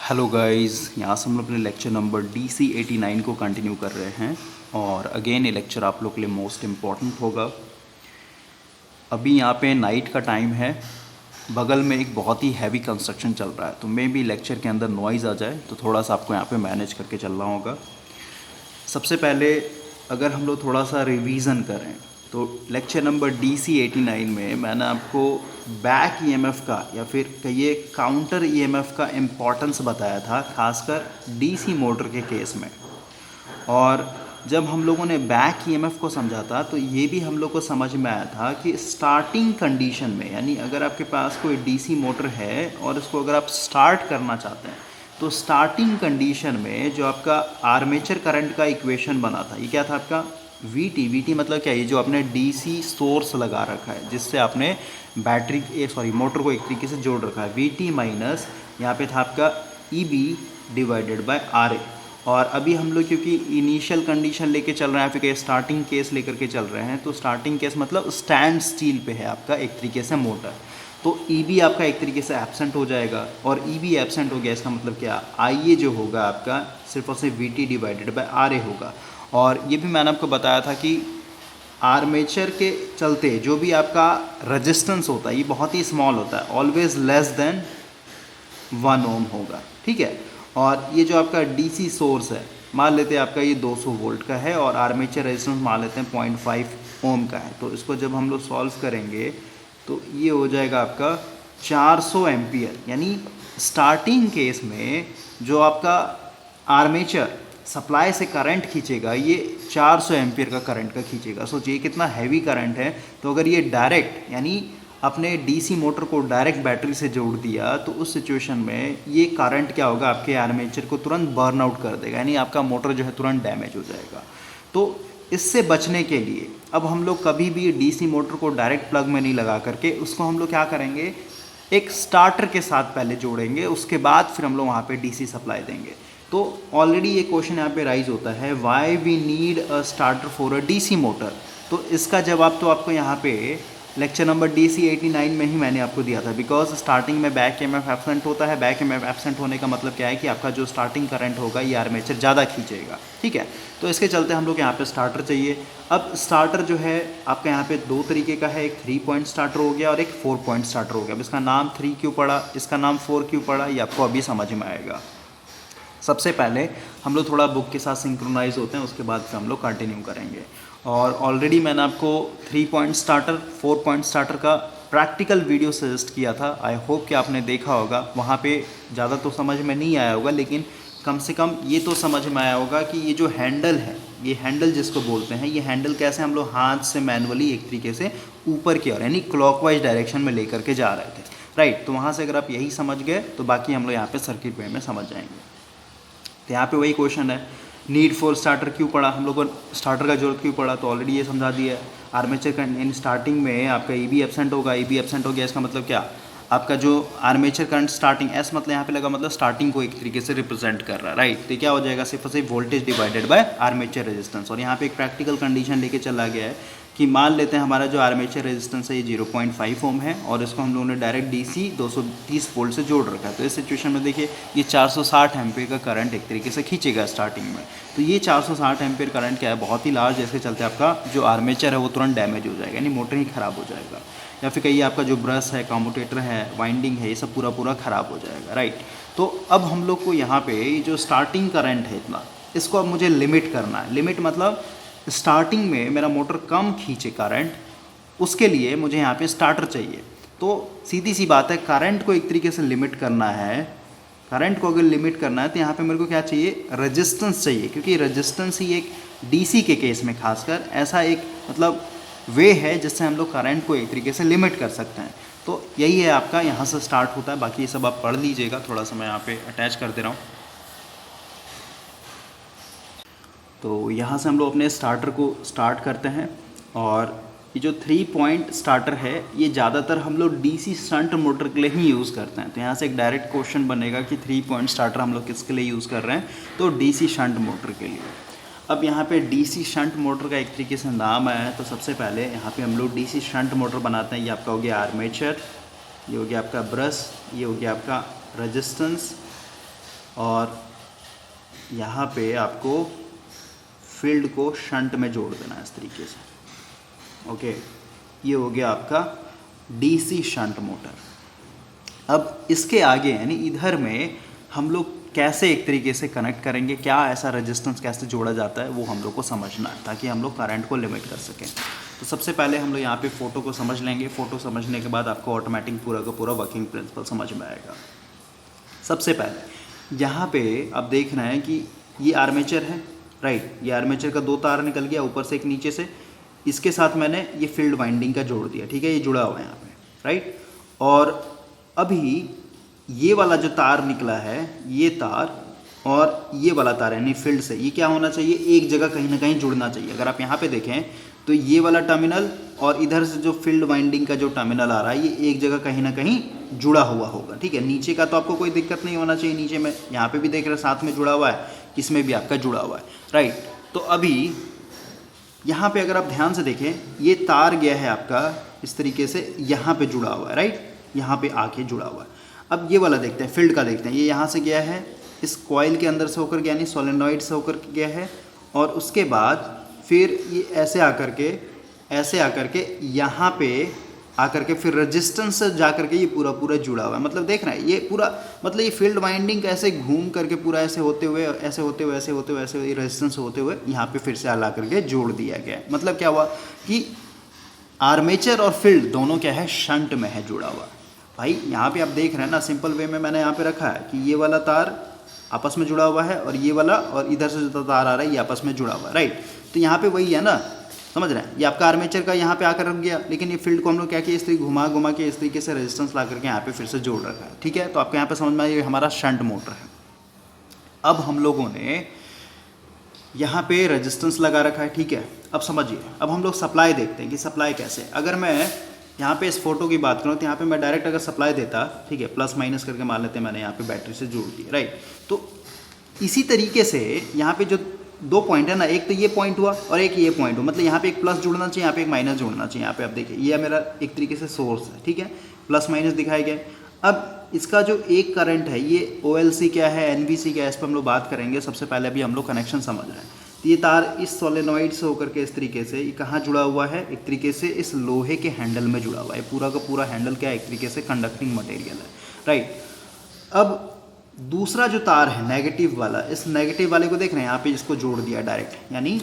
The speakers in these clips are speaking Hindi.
हेलो गाइस, यहाँ से हम लोग अपने लेक्चर नंबर DC89 को कंटिन्यू कर रहे हैं और अगेन ये लेक्चर आप लोग के लिए मोस्ट इम्पॉर्टेंट होगा। अभी यहाँ पे नाइट का टाइम है, बगल में एक बहुत ही हैवी कंस्ट्रक्शन चल रहा है, तो मे भी लेक्चर के अंदर नॉइज़ आ जाए, तो थोड़ा सा आपको यहाँ पे मैनेज करके चलना होगा। सबसे पहले अगर हम लोग थोड़ा सा रिवीजन करें तो लेक्चर नंबर DC89 में मैंने आपको बैक ईएमएफ का या फिर कहिए काउंटर ईएमएफ का इम्पोर्टेंस बताया था, खासकर डीसी मोटर के केस में। और जब हम लोगों ने बैक ईएमएफ को समझा था तो ये भी हम लोग को समझ में आया था कि स्टार्टिंग कंडीशन में, यानी अगर आपके पास कोई डीसी मोटर है और इसको अगर आप स्टार्ट करना चाहते हैं तो स्टार्टिंग कंडीशन में जो आपका आर्मेचर करंट का इक्वेशन बना था, ये क्या था आपका वीटी मतलब क्या, ये जो आपने डीसी सोर्स लगा रखा है जिससे आपने मोटर को एक तरीके से जोड़ रखा है, वीटी माइनस यहाँ पे था आपका ईबी डिवाइडेड बाय आरए। और अभी हम लोग क्योंकि इनिशियल कंडीशन लेके चल रहे हैं, फिर स्टार्टिंग केस लेकर के चल रहे हैं, तो स्टार्टिंग केस मतलब स्टैंड स्टील पे है आपका एक तरीके से मोटर, तो ईबी आपका एक तरीके से एब्सेंट हो जाएगा। और ईबी एब्सेंट हो गया इसका मतलब क्या, आईए जो होगा आपका सिर्फ और सिर्फ वीटी डिवाइडेड बाय आरए होगा। और ये भी मैंने आपको बताया था कि आर्मेचर के चलते जो भी आपका रेजिस्टेंस होता है ये बहुत ही स्मॉल होता है, ऑलवेज लेस देन 1 ओम होगा, ठीक है। और ये जो आपका डीसी सोर्स है, मान लेते हैं आपका ये 200 वोल्ट का है और आर्मेचर रेजिस्टेंस मान लेते हैं 0.5 ओम का है, तो इसको जब हम लोग सॉल्व करेंगे तो ये हो जाएगा आपका 400 एम्पियर। यानी स्टार्टिंग केस में जो आपका आर्मेचर सप्लाई से करंट खींचेगा ये 400 एम्पियर का करंट का खींचेगा। सोचिए कितना हैवी करंट है। तो अगर ये डायरेक्ट यानी अपने डीसी मोटर को डायरेक्ट बैटरी से जोड़ दिया तो उस सिचुएशन में ये करंट क्या होगा, आपके आर्मेचर को तुरंत बर्न आउट कर देगा, यानी आपका मोटर जो है तुरंत डैमेज हो जाएगा। तो इससे बचने के लिए अब हम लोग कभी भी डीसी मोटर को डायरेक्ट प्लग में नहीं लगा करके उसको हम लोग क्या करेंगे, एक स्टार्टर के साथ पहले जोड़ेंगे, उसके बाद फिर हम लोग वहाँ पे डीसी सप्लाई देंगे। तो ऑलरेडी ये क्वेश्चन यहाँ पे राइज होता है, why we need a starter for a DC motor. तो इसका जवाब तो आपको यहाँ पे लेक्चर नंबर DC89 में ही मैंने आपको दिया था, बिकॉज स्टार्टिंग में बैक ईएमएफ एब्सेंट होता है। बैक ईएमएफ एब्सेंट होने का मतलब क्या है कि आपका जो स्टार्टिंग करंट होगा ये आर्मेचर ज़्यादा खींचेगा, ठीक है। तो इसके चलते हम लोग यहाँ पे स्टार्टर चाहिए। अब स्टार्टर जो है आपका यहाँ पे 2 तरीके का है, एक 3 पॉइंट स्टार्टर हो गया और एक 4 पॉइंट स्टार्टर हो गया। अब इसका नाम 3 क्यों पड़ा, इसका नाम 4 क्यों पड़ा, ये आपको अभी समझ में आएगा। सबसे पहले हम लोग थोड़ा बुक के साथ सिंक्रोनाइज होते हैं, उसके बाद फिर हम लोग कंटिन्यू करेंगे। और ऑलरेडी मैंने आपको 3 पॉइंट स्टार्टर 4 पॉइंट स्टार्टर का प्रैक्टिकल वीडियो सजेस्ट किया था, आई होप कि आपने देखा होगा। वहाँ पे ज़्यादा तो समझ में नहीं आया होगा, लेकिन कम से कम ये तो समझ में आया होगा कि ये जो हैंडल है, ये हैंडल जिसको बोलते हैं, ये हैंडल कैसे हम लोग हाथ से मैनुअली एक तरीके से ऊपर की ओर यानी क्लॉकवाइज डायरेक्शन में लेकर के जा रहे थे, राइट। तो वहाँ से अगर आप यही समझ गए तो बाकी हम लोग यहाँ पे सर्किट वे में समझ जाएंगे। तो यहाँ पे वही क्वेश्चन है, नीड फॉर स्टार्टर क्यों पड़ा, हम लोग को स्टार्टर का जरूरत क्यों पड़ा, तो ऑलरेडी ये समझा दिया है। आर्मेचर करंट इन स्टार्टिंग में आपका ईबी एब्सेंट होगा, ईबी एब्सेंट हो गया इसका मतलब क्या, आपका जो आर्मेचर करंट स्टार्टिंग, एस मतलब यहाँ पे लगा मतलब स्टार्टिंग को एक तरीके से रिप्रेजेंट कर रहा है, राइट। तो क्या हो जाएगा, सिर्फ और सिर्फ voltage divided by armature resistance. और यहाँ पे एक प्रैक्टिकल कंडीशन लेके चला गया है कि मान लेते हैं हमारा जो आर्मेचर रेजिस्टेंस है ये 0.5 ओम है और इसको हम लोगों ने डायरेक्ट डीसी 230 वोल्ट से जोड़ रखा है। तो इस सिचुएशन में देखिए ये 460 एम्पियर का करंट एक तरीके से खींचेगा स्टार्टिंग में। तो ये 460 एम्पियर करंट क्या है, बहुत ही लार्ज, जिसके चलते आपका जो आर्मेचर है वो तुरंत डैमेज हो जाएगा, यानी मोटर ही ख़राब हो जाएगा। या फिर कहिए आपका जो ब्रश है, कम्यूटेटर है, वाइंडिंग है, ये सब पूरा ख़राब हो जाएगा, राइट। तो अब हम लोग को यहाँ पे जो स्टार्टिंग करंट है इतना, इसको अब मुझे लिमिट करना है। लिमिट मतलब स्टार्टिंग में मेरा मोटर कम खींचे करंट, उसके लिए मुझे यहाँ पे स्टार्टर चाहिए। तो सीधी सी बात है, करंट को एक तरीके से लिमिट करना है। करंट को अगर लिमिट करना है तो यहाँ पे मेरे को क्या चाहिए, रेजिस्टेंस चाहिए, क्योंकि रेजिस्टेंस ही एक डीसी के केस में खासकर ऐसा एक मतलब वे है जिससे हम लोग करंट को एक तरीके से लिमिट कर सकते हैं। तो यही है आपका, यहाँ से स्टार्ट होता है। बाकी ये सब आप पढ़ लीजिएगा, थोड़ा सा मैं यहाँ पे अटैच कर दे रहा हूँ। तो यहाँ से हम लोग अपने स्टार्टर को स्टार्ट करते हैं। और ये जो 3 पॉइंट स्टार्टर है ये ज़्यादातर हम लोग डीसी शंट मोटर के लिए ही यूज़ करते हैं। तो यहाँ से एक डायरेक्ट क्वेश्चन बनेगा कि 3 पॉइंट स्टार्टर हम लोग किसके लिए यूज़ कर रहे हैं, तो डीसी शंट मोटर के लिए। अब यहाँ पे डीसी शंट मोटर का एक तरीके से नाम है, तो सबसे पहले यहाँ पे हम लोग डीसी शंट मोटर बनाते हैं। ये आपका हो गया आर्मेचर, ये हो गया आपका ब्रश, ये हो गया आपका रेजिस्टेंस, और यहाँ पे आपको फील्ड को शंट में जोड़ देना है इस तरीके से। ओके, ये हो गया आपका डीसी शंट मोटर। अब इसके आगे यानी इधर में हम लोग कैसे एक तरीके से कनेक्ट करेंगे, क्या ऐसा रेजिस्टेंस कैसे जोड़ा जाता है, वो हम लोग को समझना है ताकि हम लोग करंट को लिमिट कर सकें। तो सबसे पहले हम लोग यहाँ पे फ़ोटो को समझ लेंगे। फ़ोटो समझने के बाद आपको ऑटोमेटिक पूरा का पूरा वर्किंग प्रिंसिपल समझ में आएगा। सबसे पहले यहाँ पे आप देख रहे हैं कि ये आर्मेचर है, राइट। ये आर्मेचर का 2 तार निकल गया, ऊपर से एक नीचे से। इसके साथ मैंने ये फील्ड वाइंडिंग का जोड़ दिया, ठीक है, ये जुड़ा हुआ है यहाँ पे, राइट। और अभी ये वाला जो तार निकला है, ये तार और ये वाला तार यानी फील्ड से, ये क्या होना चाहिए, एक जगह कहीं ना कहीं जुड़ना चाहिए। अगर आप यहाँ पे देखें तो ये वाला टर्मिनल और इधर से जो फील्ड वाइंडिंग का जो टर्मिनल आ रहा है, ये एक जगह कहीं ना कहीं जुड़ा हुआ होगा, ठीक है। नीचे का तो आपको कोई दिक्कत नहीं होना चाहिए, नीचे में यहाँ पे भी देख रहे हैं साथ में जुड़ा हुआ है, इसमें भी आपका जुड़ा हुआ है, राइट। तो अभी यहाँ पे अगर आप ध्यान से देखें, ये तार गया है आपका इस तरीके से यहाँ पे जुड़ा हुआ है, राइट, यहाँ पे आके जुड़ा हुआ है। अब ये वाला देखते हैं, फील्ड का देखते हैं। ये यहाँ से गया है, इस कॉइल के अंदर से होकर गया यानी सोलेनॉइड से होकर गया है, और उसके बाद फिर ये ऐसे आकर के यहाँ पे आकर के फिर रेजिस्टेंस से जा करके ये पूरा पूरा जुड़ा हुआ है। मतलब देख रहे हैं ये पूरा, मतलब ये फील्ड वाइंडिंग ऐसे घूम करके पूरा ऐसे होते हुए रेजिस्टेंस होते हुए यहाँ पे फिर से ला करके जोड़ दिया गया। मतलब क्या हुआ कि आर्मेचर और फील्ड दोनों क्या है, शंट में है जुड़ा हुआ। भाई यहाँ पे आप देख रहे हैं ना, सिंपल वे में मैंने यहाँ पे रखा है कि ये वाला तार आपस में जुड़ा हुआ है और ये वाला और इधर से जो तार आ रहा है ये आपस में जुड़ा हुआ है, राइट। तो यहाँ पे वही है ना, समझ रहे हैं। ये आपका आर्मेचर का यहाँ पे आकर रख गया, लेकिन ये फील्ड को हम लोग क्या किया, इस तरीके घुमा के इस तरीके से रेजिस्टेंस ला करके यहाँ पे फिर से जोड़ रखा है, ठीक है। तो आपको यहाँ पे समझ में आया, ये हमारा शंट मोटर है। अब हम लोगों ने यहाँ पे रेजिस्टेंस लगा रखा है, ठीक है। अब समझिए, अब हम लोग सप्लाई देखते हैं कि सप्लाई कैसे। अगर मैं यहाँ पे इस फोटो की बात करूँ तो यहाँ पे मैं डायरेक्ट अगर सप्लाई देता, ठीक है, प्लस माइनस करके मान लेते हैं, मैंने यहाँ पे बैटरी से जोड़ दी, राइट। तो इसी तरीके से यहाँ पे जो 2 पॉइंट है ना, एक तो ये पॉइंट हुआ और एक ये पॉइंट हुआ, मतलब यहाँ पे एक प्लस जुड़ना चाहिए, यहाँ पे एक माइनस जुड़ना चाहिए। यहाँ पे आप देखिए, ये मेरा एक तरीके से सोर्स है, ठीक है, प्लस माइनस दिखाए गए। अब इसका जो एक करंट है, ये OLC क्या है, NVC क्या है, इस पर हम लोग बात करेंगे। सबसे पहले अभी हम लोग कनेक्शन समझ रहे हैं। तो ये तार इस सोलेनॉइड से होकर के इस तरीके से, ये कहाँ जुड़ा हुआ है, एक तरीके से इस लोहे के हैंडल में जुड़ा हुआ है। पूरा का पूरा हैंडल क्या है, एक तरीके से कंडक्टिंग मटेरियल है, राइट। अब दूसरा जो तार है नेगेटिव वाला, इस नेगेटिव वाले को देख रहे हैं, यहाँ पे इसको जोड़ दिया डायरेक्ट। यानी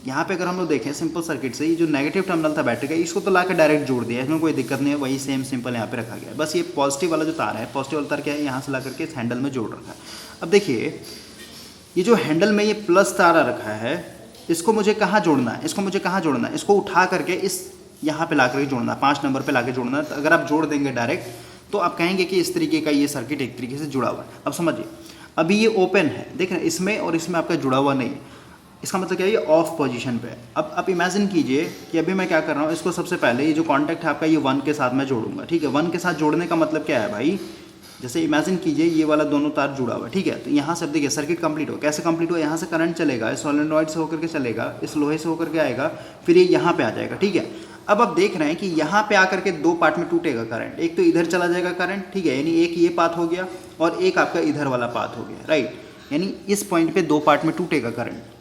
यहाँ पे अगर हम लोग देखें सिंपल सर्किट से, ये जो नेगेटिव टर्मिनल था बैटरी का, इसको तो लाकर डायरेक्ट जोड़ दिया, इसमें कोई दिक्कत नहीं है, वही सेम सिंपल यहाँ पे रखा गया है। बस ये पॉजिटिव वाला जो तार है, पॉजिटिव वाला तार क्या है, यहाँ से ला करके इस हैंडल में जोड़ रखा है। अब देखिए, ये जो हैंडल में ये प्लस तार रखा है, इसको मुझे कहाँ जोड़ना है, इसको उठा करके इस यहाँ पे ला करके जोड़ना है, 5 नंबर पे ला के जोड़ना है। तो अगर आप जोड़ देंगे डायरेक्ट तो आप कहेंगे कि इस तरीके का ये सर्किट एक तरीके से जुड़ा हुआ है। अब समझिए, अभी ये ओपन है, देख रहे हैं, इसमें और इसमें आपका जुड़ा हुआ नहीं है, इसका मतलब क्या है, ये ऑफ पोजीशन पे है। अब आप इमेजिन कीजिए कि अभी मैं क्या कर रहा हूँ, इसको सबसे पहले ये जो कॉन्टैक्ट है आपका, ये 1 के साथ मैं जोड़ूंगा, ठीक है। 1 के साथ जोड़ने का मतलब क्या है भाई, जैसे इमेजिन कीजिए ये वाला दोनों तार जुड़ा हुआ है, ठीक है। तो यहाँ से देखिए सर्किट कंप्लीट हो, कैसे कंप्लीट हुआ, यहाँ से करंट चलेगा, इस सोलेनॉइड से होकर के चलेगा, इस लोहे से होकर के आएगा, फिर ये यहाँ पे आ जाएगा, ठीक है। अब आप देख रहे हैं कि यहाँ पे आकर के 2 पार्ट में टूटेगा करंट। एक तो इधर चला जाएगा करंट, ठीक है, यानी एक ये पाथ हो गया और एक आपका इधर वाला पाथ हो गया, राइट। यानी इस पॉइंट पे 2 पार्ट में टूटेगा करंट,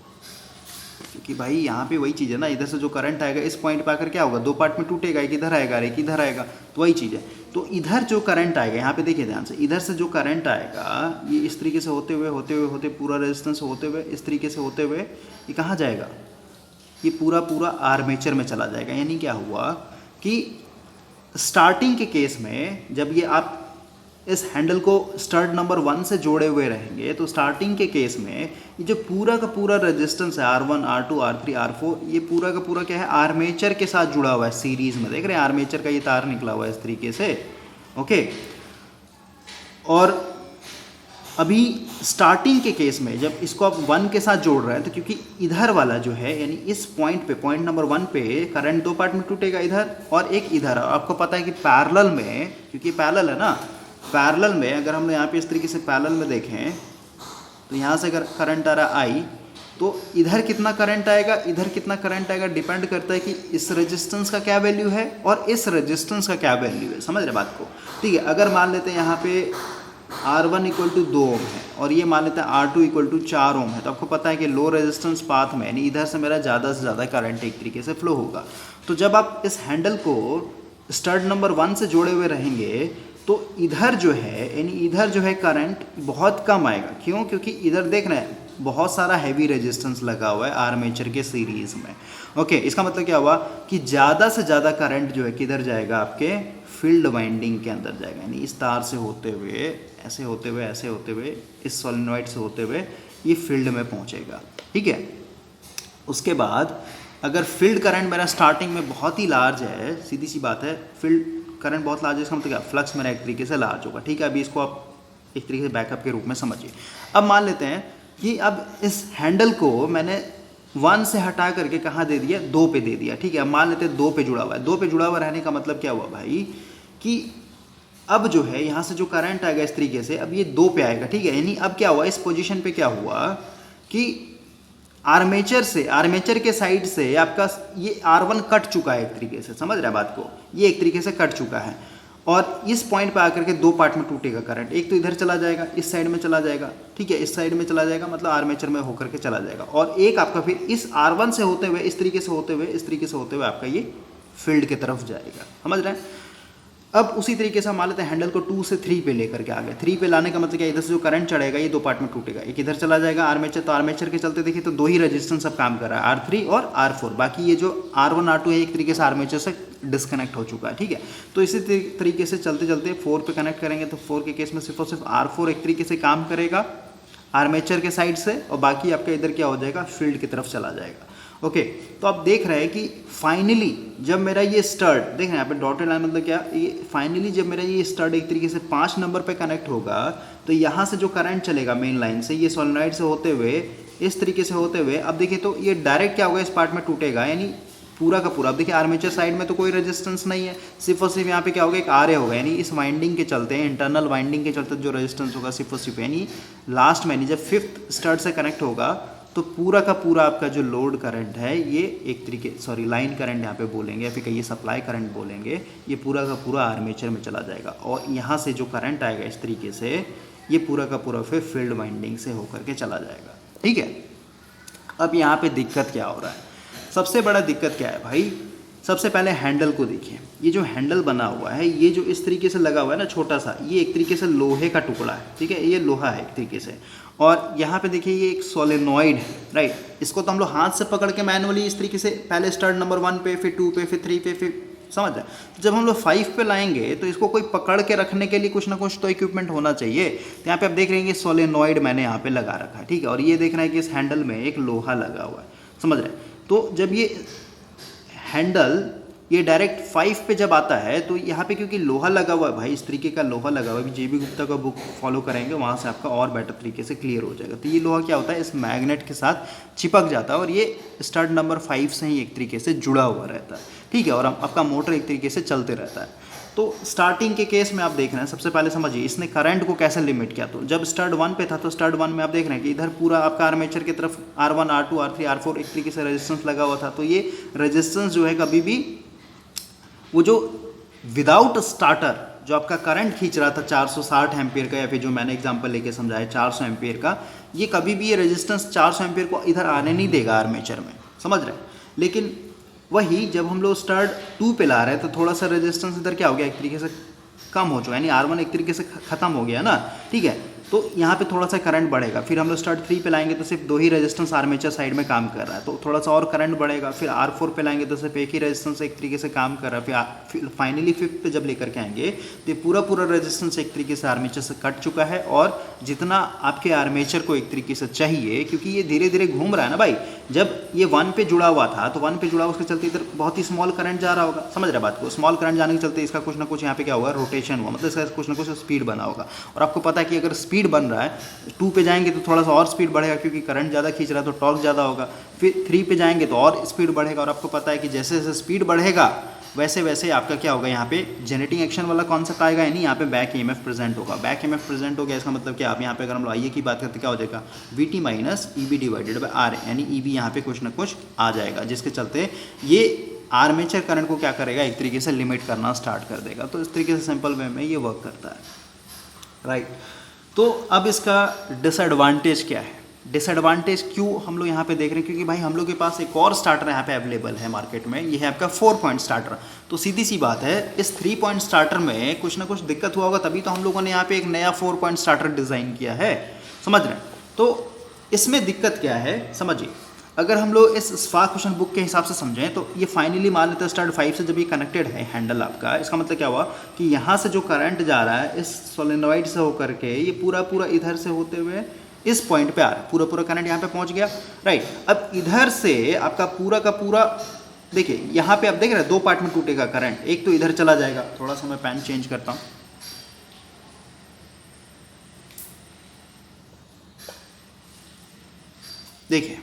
क्योंकि भाई यहाँ पे वही चीज़ है ना, इधर से जो करंट आएगा इस पॉइंट पे आकर क्या होगा, 2 पार्ट में टूटेगा, एक इधर आएगा एक इधर आएगा, तो वही चीज़ है। तो इधर जो करंट आएगा, यहाँ पे देखिए ध्यान से, इधर से जो करंट आएगा, ये इस तरीके से होते पूरा रेजिस्टेंस होते हुए इस तरीके से होते हुए ये कहाँ जाएगा, ये पूरा आर्मेचर में चला जाएगा। यानी क्या हुआ कि स्टार्टिंग के केस में जब ये आप इस हैंडल को स्टड नंबर 1 से जोड़े हुए रहेंगे, तो स्टार्टिंग के केस में ये जो पूरा का पूरा रेजिस्टेंस है R1 R2 R3 R4, ये पूरा का पूरा क्या है, आर्मेचर के साथ जुड़ा हुआ है सीरीज में। देख रहे हैं आर्मेचर का ये तार निकला हुआ है इस तरीके से, ओके। और अभी स्टार्टिंग के केस में जब इसको आप 1 के साथ जोड़ रहे हैं, तो क्योंकि इधर वाला जो है, यानी इस पॉइंट पे, पॉइंट नंबर 1 पे करंट 2 पार्ट में टूटेगा, इधर और एक इधर। आपको पता है कि पैरेलल में, क्योंकि पैरेलल है ना, पैरेलल में अगर हम यहाँ पे इस तरीके से पैरेलल में देखें तो यहाँ से अगर करंट आ रहा I, तो इधर कितना करंट आएगा, इधर कितना करंट आएगा, डिपेंड करता है कि इस रेजिस्टेंस का क्या वैल्यू है और इस रेजिस्टेंस का क्या वैल्यू है। समझ रहे बात को, ठीक है। अगर मान लेते हैं यहाँ पे R1 इक्वल टू 2 ओम है और ये मान लेते हैं R2 इक्वल टू 4 ओम है, तो आपको पता है कि लो रेजिस्टेंस पाथ में यानी इधर से मेरा ज़्यादा से ज़्यादा करंट एक तरीके से फ्लो होगा। तो जब आप इस हैंडल को स्टड नंबर 1 से जोड़े हुए रहेंगे तो इधर जो है यानी इधर जो है करंट बहुत कम आएगा। क्यों? क्योंकि इधर देख रहे हैं बहुत सारा हैवी रेजिस्टेंस लगा हुआ है आर्मेचर के सीरीज़ में। ओके, इसका मतलब क्या हुआ कि ज़्यादा से ज़्यादा करंट जो है किधर जाएगा, आपके फील्ड वाइंडिंग के अंदर जाएगा, यानी इस तार से होते हुए ऐसे होते हुए ऐसे होते हुए इस सोलेनॉइड से होते हुए ये फील्ड में पहुंचेगा। ठीक है, उसके बाद अगर फील्ड करंट मेरा स्टार्टिंग में बहुत ही लार्ज है, सीधी सी बात है, फील्ड करंट बहुत लार्ज है, इसका मतलब क्या, फ्लक्स मेरा एक तरीके से लार्ज होगा। ठीक है, अभी इसको आप एक तरीके से बैकअप के रूप में समझिए। अब मान लेते हैं कि अब इस हैंडल को मैंने 1 से हटा करके कहाँ दे दिया, 2 पे दे दिया। ठीक है, अब मान लेते हैं 2 पे जुड़ा हुआ है। 2 पे जुड़ा हुआ रहने का मतलब क्या हुआ भाई कि अब जो है यहाँ से जो करंट आएगा इस तरीके से, अब ये 2 पे आएगा। ठीक है, यानी अब क्या हुआ, इस पोजीशन पे क्या हुआ कि आर्मेचर के साइड से आपका ये R1 कट चुका है एक तरीके से, समझ रहा है बात को, ये एक तरीके से कट चुका है और इस पॉइंट पे आकर के 2 पार्ट में टूटेगा करंट। एक तो इधर चला जाएगा, इस साइड में चला जाएगा। ठीक है, इस साइड में चला जाएगा मतलब आर्मेचर में होकर के चला जाएगा, और एक आपका फिर इस R1 से होते हुए इस तरीके से होते हुए इस तरीके से होते हुए आपका ये फील्ड की तरफ जाएगा। समझ रहे हैं? अब उसी तरीके से हम मान लेते हैं हैंडल को 2 से 3 पे लेकर के आ गए। 3 पे लाने का मतलब क्या, इधर से जो करंट चढ़ेगा ये 2 पार्ट में टूटेगा, एक इधर चला जाएगा आर्मेचर, तो आर्मेचर के चलते देखिए तो 2 ही रेजिस्टेंस अब काम कर रहा है, R3 और R4। बाकी ये जो R1 R2 है एक तरीके से आर्मेचर से डिस्कनेक्ट हो चुका है। ठीक है, तो इसी तरीके से चलते चलते 4 पे कनेक्ट करेंगे तो 4 के केस में सिर्फ और सिर्फ R4 एक तरीके से काम करेगा आर्मेचर के साइड से, और बाकी आपका इधर क्या हो जाएगा, फील्ड की तरफ चला जाएगा। ओके, तो आप देख रहे हैं कि फाइनली जब मेरा ये स्टड, देख रहे हैं यहाँ पे डॉटेड लाइन मतलब क्या, ये फाइनली जब मेरा ये स्टड एक तरीके से 5 नंबर पे कनेक्ट होगा तो यहाँ से जो करंट चलेगा मेन लाइन से, ये सोलेनॉइड से होते हुए इस तरीके से होते हुए, अब देखिए तो ये डायरेक्ट क्या होगा, इस पार्ट में टूटेगा, यानी पूरा का पूरा। अब देखिए आर्मेचर साइड में तो कोई रेजिस्टेंस नहीं है, सिर्फ और सिर्फ यहाँ पे क्या होगा, एक आर होगा, यानी इस वाइंडिंग के चलते, इंटरनल वाइंडिंग के चलते जो रेजिस्टेंस होगा सिर्फ और सिर्फ, यानी लास्ट में जब 5th स्टड से कनेक्ट होगा तो पूरा का पूरा आपका जो लोड करंट है ये एक तरीके, सॉरी लाइन करंट यहाँ पे बोलेंगे या फिर कहिए सप्लाई करंट बोलेंगे, ये पूरा का पूरा आर्मेचर में चला जाएगा, और यहाँ से जो करंट आएगा इस तरीके से ये पूरा का पूरा फिर फील्ड वाइंडिंग से होकर के चला जाएगा। ठीक है, अब यहाँ पे दिक्कत क्या हो रहा है, सबसे बड़ा दिक्कत क्या है भाई, सबसे पहले हैंडल को देखिए। ये जो हैंडल बना हुआ है, ये जो इस तरीके से लगा हुआ है ना छोटा सा, ये एक तरीके से लोहे का टुकड़ा है। ठीक है, ये लोहा है एक तरीके से, और यहाँ पे देखिए ये एक सोलेनॉइड है, राइट। इसको तो हम लोग हाथ से पकड़ के मैनुअली इस तरीके से पहले स्टड नंबर 1 पे, फिर 2 पे, फिर 3 पे, फिर समझ रहे हैं। जब हम लोग 5 पे लाएंगे तो इसको कोई पकड़ के रखने के लिए कुछ ना कुछ तो इक्विपमेंट होना चाहिए। तो यहाँ पे आप देख रहे हैं कि सोलेनॉइड मैंने यहाँ पे लगा रखा है। ठीक है, और ये देख रहे हैं कि इस हैंडल में एक लोहा लगा हुआ है, समझ रहे हैं। तो जब ये हैंडल ये डायरेक्ट 5 पे जब आता है तो यहाँ पे क्योंकि लोहा लगा हुआ है भाई, इस तरीके का लोहा लगा हुआ है, JB गुप्ता का बुक फॉलो करेंगे वहाँ से आपका और बेटर तरीके से क्लियर हो जाएगा। तो ये लोहा क्या होता है, इस मैग्नेट के साथ चिपक जाता है और ये स्टड नंबर 5 से ही एक तरीके से जुड़ा हुआ रहता है। ठीक है, और आपका मोटर एक तरीके से चलते रहता है। तो स्टार्टिंग के केस में आप देख रहे हैं, सबसे पहले समझिए इसने करंट को कैसे लिमिट किया। तो जब स्टड 1 पे था तो स्टड 1 में आप देख रहे हैं कि इधर पूरा आपका आर्मेचर की तरफ R1 R2 R3 R4 एक तरीके से रेजिस्टेंस लगा हुआ था। तो ये रेजिस्टेंस जो है कभी भी वो जो विदाउट स्टार्टर जो आपका करंट खींच रहा था 460 एम्पियर का, या फिर जो मैंने एग्जांपल लेके समझाया 400 एम्पियर का, ये कभी भी ये रेजिस्टेंस 400 एम्पियर को इधर आने नहीं देगा आर्मेचर में, समझ रहे हैं। लेकिन वही जब हम लोग स्टड 2 पे ला रहे हैं तो थोड़ा सा रेजिस्टेंस इधर क्या हो गया, एक तरीके से कम हो चुका है, यानी R1 एक तरीके से ख़त्म हो गया ना। ठीक है, तो यहाँ पे थोड़ा सा करंट बढ़ेगा। फिर हम लोग स्टड 3 पे लाएंगे तो सिर्फ 2 ही रेजिस्टेंस आर्मेचर साइड में काम कर रहा है, तो थोड़ा सा और करंट बढ़ेगा। फिर R4 पे लाएंगे तो सिर्फ एक ही रेजिस्टेंस एक तरीके से काम कर रहा है। फिर फाइनली 5th पे जब लेकर के आएंगे तो ये पूरा रेजिस्टेंस एक तरीके से आर्मेचर से कट चुका है, और जितना आपके आर्मेचर को एक तरीके से चाहिए, क्योंकि ये धीरे धीरे घूम रहा है ना भाई। जब ये 1 पे जुड़ा हुआ था तो 1 पे जुड़ा हुआ उसके चलते इधर बहुत ही स्मॉल करंट जा रहा होगा, समझ रहे बात को। स्मॉल करंट जाने के चलते इसका कुछ ना कुछ यहाँ पे क्या होगा, रोटेशन हुआ, मतलब इसका कुछ ना कुछ स्पीड बना होगा। और आपको पता है कि अगर स्पीड बन रहा है 2 पे जाएंगे तो थोड़ा सा और स्पीड बढ़ेगा, क्योंकि करंट ज़्यादा खींच रहा है तो टॉर्क ज़्यादा होगा। फिर 3 पे जाएंगे तो और स्पीड बढ़ेगा, और आपको पता है कि जैसे जैसे स्पीड बढ़ेगा वैसे वैसे आपका क्या होगा, यहाँ पे जनरेटिंग एक्शन वाला कॉन्सेप्ट आएगा, यानी यहाँ पे बैक EMF प्रेजेंट होगा। बैक EMF प्रेजेंट हो गया, इसका मतलब क्या, आप यहाँ पे अगर हम लोग IA की बात करते क्या हो जाएगा, VT minus EB divided by R, यानी EB यहाँ पे कुछ ना कुछ आ जाएगा, जिसके चलते ये आर्मेचर करंट को क्या करेगा, एक तरीके से लिमिट करना स्टार्ट कर देगा। तो इस तरीके से सिंपल वे में ये वर्क करता है, राइट। तो अब इसका डिसएडवांटेज क्या है, डिसएडवांटेज क्यों हम लोग यहाँ पे देख रहे हैं, क्योंकि भाई हम लोग के पास एक और स्टार्टर यहाँ पे अवेलेबल है मार्केट में, ये है आपका 4 पॉइंट स्टार्टर। तो सीधी सी बात है, इस 3 पॉइंट स्टार्टर में कुछ ना कुछ दिक्कत हुआ होगा, तभी तो हम लोगों ने यहाँ पे एक नया 4 पॉइंट स्टार्टर डिज़ाइन किया है, समझ रहे हैं। तो इसमें दिक्कत क्या है समझिए, अगर हम लोग इस स्पार्क क्वेश्चन बुक के हिसाब से समझें तो ये फाइनली मान लेते हैं स्टार्ट 5 से जब ये कनेक्टेड है हैंडल आपका, इसका मतलब क्या हुआ कि यहाँ से जो करंट जा रहा है इस सोलेनॉइड से होकर के ये पूरा पूरा इधर से होते हुए इस पॉइंट पे आ रहा है, पूरा पूरा करंट यहाँ पे पहुँच गया, राइट। अब इधर से आपका पूरा का पूरा देखिए यहाँ पे आप देख रहे हैं 2 पार्ट में टूटेगा करंट, एक तो इधर चला जाएगा, थोड़ा सा मैं पेन चेंज करता हूँ, देखिए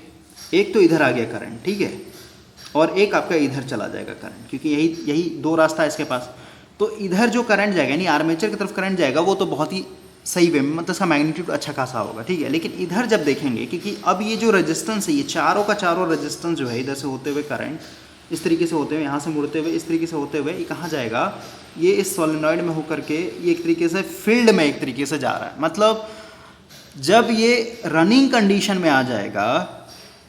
एक तो इधर आ गया करंट, ठीक है, और एक आपका इधर चला जाएगा करंट, क्योंकि यही 2 रास्ता है इसके पास। तो इधर जो करंट जाएगा यानी आर्मेचर की तरफ करंट जाएगा वो तो बहुत ही सही वे में, मतलब इसका मैग्नीट्यूड अच्छा खासा होगा, ठीक है। लेकिन इधर जब देखेंगे क्योंकि अब ये जो रेजिस्टेंस है, ये चारों का चारों रेजिस्टेंस जो है इधर से होते हुए करंट इस तरीके से होते हुए यहाँ से मुड़ते हुए इस तरीके से होते हुए ये कहाँ जाएगा, ये इस सोलेनॉइड में होकर के ये एक तरीके से फील्ड में एक तरीके से जा रहा है। मतलब जब ये रनिंग कंडीशन में आ जाएगा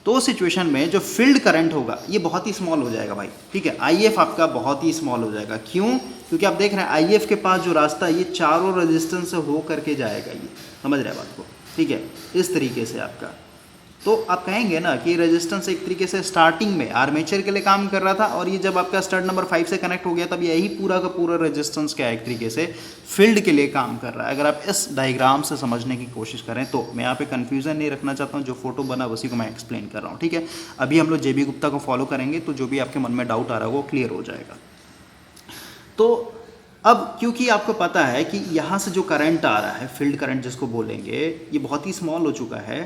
तो सिचुएशन में जो फील्ड करंट होगा ये बहुत ही स्मॉल हो जाएगा भाई, ठीक है। IF आपका बहुत ही स्मॉल हो जाएगा, क्यों, क्योंकि आप देख रहे हैं IF के पास जो रास्ता है ये चारों रेजिस्टेंस से हो करके जाएगा, ये समझ रहे हैं बात को, ठीक है, इस तरीके से आपका। तो आप कहेंगे ना कि रेजिस्टेंस एक तरीके से स्टार्टिंग में आर्मेचर के लिए काम कर रहा था और ये जब आपका स्टार्ट नंबर 5 से कनेक्ट हो गया तब यही पूरा का पूरा रेजिस्टेंस क्या है एक तरीके से फील्ड के लिए काम कर रहा है। अगर आप इस डायग्राम से समझने की कोशिश करें तो मैं यहाँ पे कन्फ्यूज़न नहीं रखना चाहता हूँ, जो फोटो बना उसी को मैं एक्सप्लेन कर रहा हूँ, ठीक है। अभी हम लोग JB गुप्ता को फॉलो करेंगे तो जो भी आपके मन में डाउट आ रहा है वो क्लियर हो जाएगा। तो अब क्योंकि आपको पता है कि यहाँ से जो करंट आ रहा है फील्ड करंट जिसको बोलेंगे ये बहुत ही स्मॉल हो चुका है,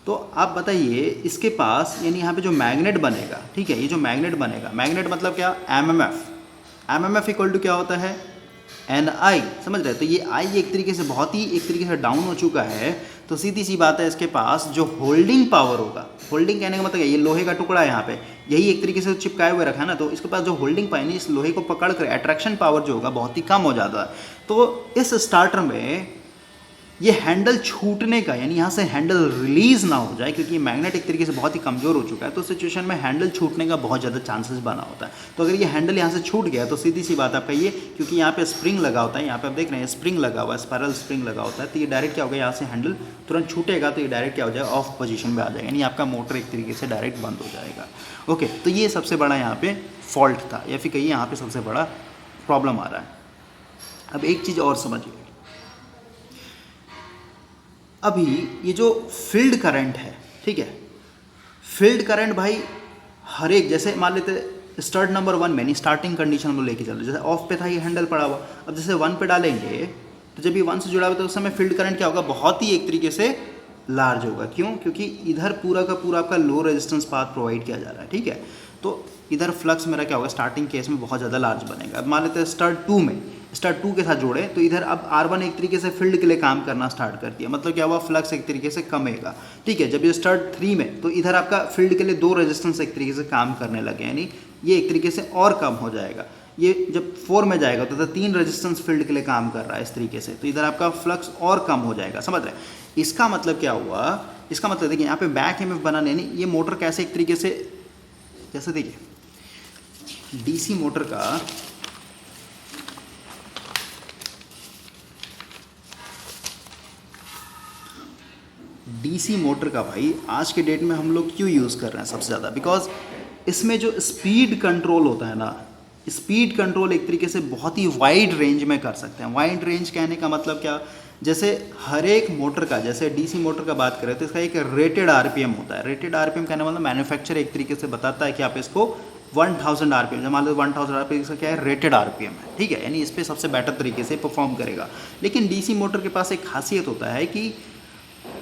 तो आप बताइए इसके पास यानी यहाँ पे जो मैग्नेट बनेगा, ठीक है, ये जो मैग्नेट बनेगा, मैग्नेट मतलब क्या, एमएमएफ इक्वल टू क्या होता है, NI, समझ रहे हैं। तो ये I एक तरीके से बहुत ही एक तरीके से डाउन हो चुका है, तो सीधी सी बात है इसके पास जो होल्डिंग पावर होगा, होल्डिंग कहने का मतलब ये लोहे का टुकड़ा है यहाँ पे, यही एक तरीके से चिपकाए हुए रखा है ना, तो इसके पास जो होल्डिंग पावर इस लोहे को पकड़ कर अट्रैक्शन पावर जो होगा बहुत ही कम हो जाता है। तो इस स्टार्टर में ये हैंडल छूटने का यानी यहाँ से हैंडल रिलीज ना हो जाए, क्योंकि मैग्नेट एक तरीके से बहुत ही कमज़ोर हो चुका है, तो सिचुएशन में हैंडल छूटने का बहुत ज़्यादा चांसेस बना होता है। तो अगर ये हैंडल यहाँ से छूट गया तो सीधी सी बात आपका ये, क्योंकि यहाँ पे स्प्रिंग लगा होता है, यहाँ पे आप देख रहे हैं स्प्रिंग लगा हुआ है, स्पायरल स्प्रिंग लगा होता है, तो ये डायरेक्ट क्या होगा, यहाँ से हैंडल तुरंत छूटेगा तो ये डायरेक्ट क्या हो जाएगा, ऑफ पोजीशन में आ जाएगा, यानी आपका मोटर एक तरीके से डायरेक्ट बंद हो जाएगा। ओके, तो ये सबसे बड़ा यहाँ पे फॉल्ट था, या फिर कहिए यहाँ पे सबसे बड़ा प्रॉब्लम आ रहा है। अब एक चीज़ और समझिए, अभी ये जो फील्ड करंट है, ठीक है, फील्ड करंट भाई हर एक, जैसे मान लेते स्टार्ट नंबर 1 में यानी स्टार्टिंग कंडीशन में लेके चल रहे, जैसे ऑफ पे था ये हैंडल पड़ा हुआ, अब जैसे 1 पे डालेंगे तो जब ये 1 से जुड़ा हुआ तो उस समय फील्ड करंट क्या होगा, बहुत ही एक तरीके से लार्ज होगा। क्यों, क्योंकि इधर पूरा का पूरा आपका लो रेजिस्टेंस पाथ प्रोवाइड किया जा रहा है, ठीक है। तो इधर फ्लक्स मेरा क्या होगा, स्टार्टिंग केस में बहुत ज़्यादा लार्ज बनेगा। अब मान लेते हैं स्टार्ट 2 के साथ जोड़े तो इधर अब R1 एक तरीके से फील्ड के लिए काम करना स्टार्ट कर दिया, मतलब क्या हुआ, फ्लक्स एक तरीके से कमेगा, ठीक है। जब ये स्टार्ट 3 में तो इधर आपका फील्ड के लिए 2 रेजिस्टेंस एक तरीके से काम करने लगे, यानी ये एक तरीके से और कम हो जाएगा। ये जब 4 में जाएगा तो 3 रेजिस्टेंस फील्ड के लिए काम कर रहा है इस तरीके से, तो इधर आपका फ्लक्स और कम हो जाएगा, समझ रहे हैं। इसका मतलब क्या हुआ, इसका मतलब देखिए यहाँ पे बैक EMF बनाने यानी ये मोटर कैसे एक तरीके से, जैसे देखिए DC मोटर का भाई आज के डेट में हम लोग क्यों यूज़ कर रहे हैं सबसे ज़्यादा, बिकॉज इसमें जो स्पीड कंट्रोल होता है ना, स्पीड कंट्रोल एक तरीके से बहुत ही वाइड रेंज में कर सकते हैं। वाइड रेंज कहने का मतलब क्या, जैसे हर एक मोटर का, जैसे DC मोटर का बात करें तो इसका एक रेटेड RPM होता है। रेटेड RPM कहने मतलब मैन्युफैक्चर एक तरीके से बताता है कि आप इसको 1000 RPM, जब मान लो 1000 RPM इसका क्या है, रेटेड RPM है, ठीक है, यानी इस पर सबसे बेटर तरीके से परफॉर्म करेगा। लेकिन DC मोटर के पास एक खासियत होता है कि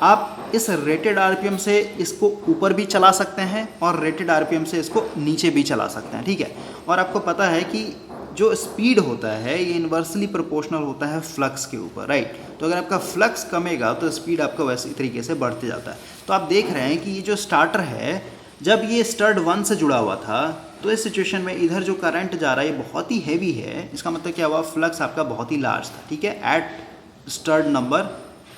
आप इस रेटेड RPM से इसको ऊपर भी चला सकते हैं और रेटेड RPM से इसको नीचे भी चला सकते हैं, ठीक है। और आपको पता है कि जो स्पीड होता है ये इन्वर्सली प्रोपोर्शनल होता है फ्लक्स के ऊपर, राइट। तो अगर आपका फ्लक्स कमेगा तो स्पीड आपका वैसे तरीके से बढ़ते जाता है। तो आप देख रहे हैं कि ये जो स्टार्टर है, जब ये स्टार्ट 1 से जुड़ा हुआ था तो इस सिचुएशन में इधर जो करंट जा रहा है ये बहुत ही हैवी है। इसका मतलब क्या हुआ, फ्लक्स आपका बहुत ही लार्ज था, ठीक है, एट स्टार्ट नंबर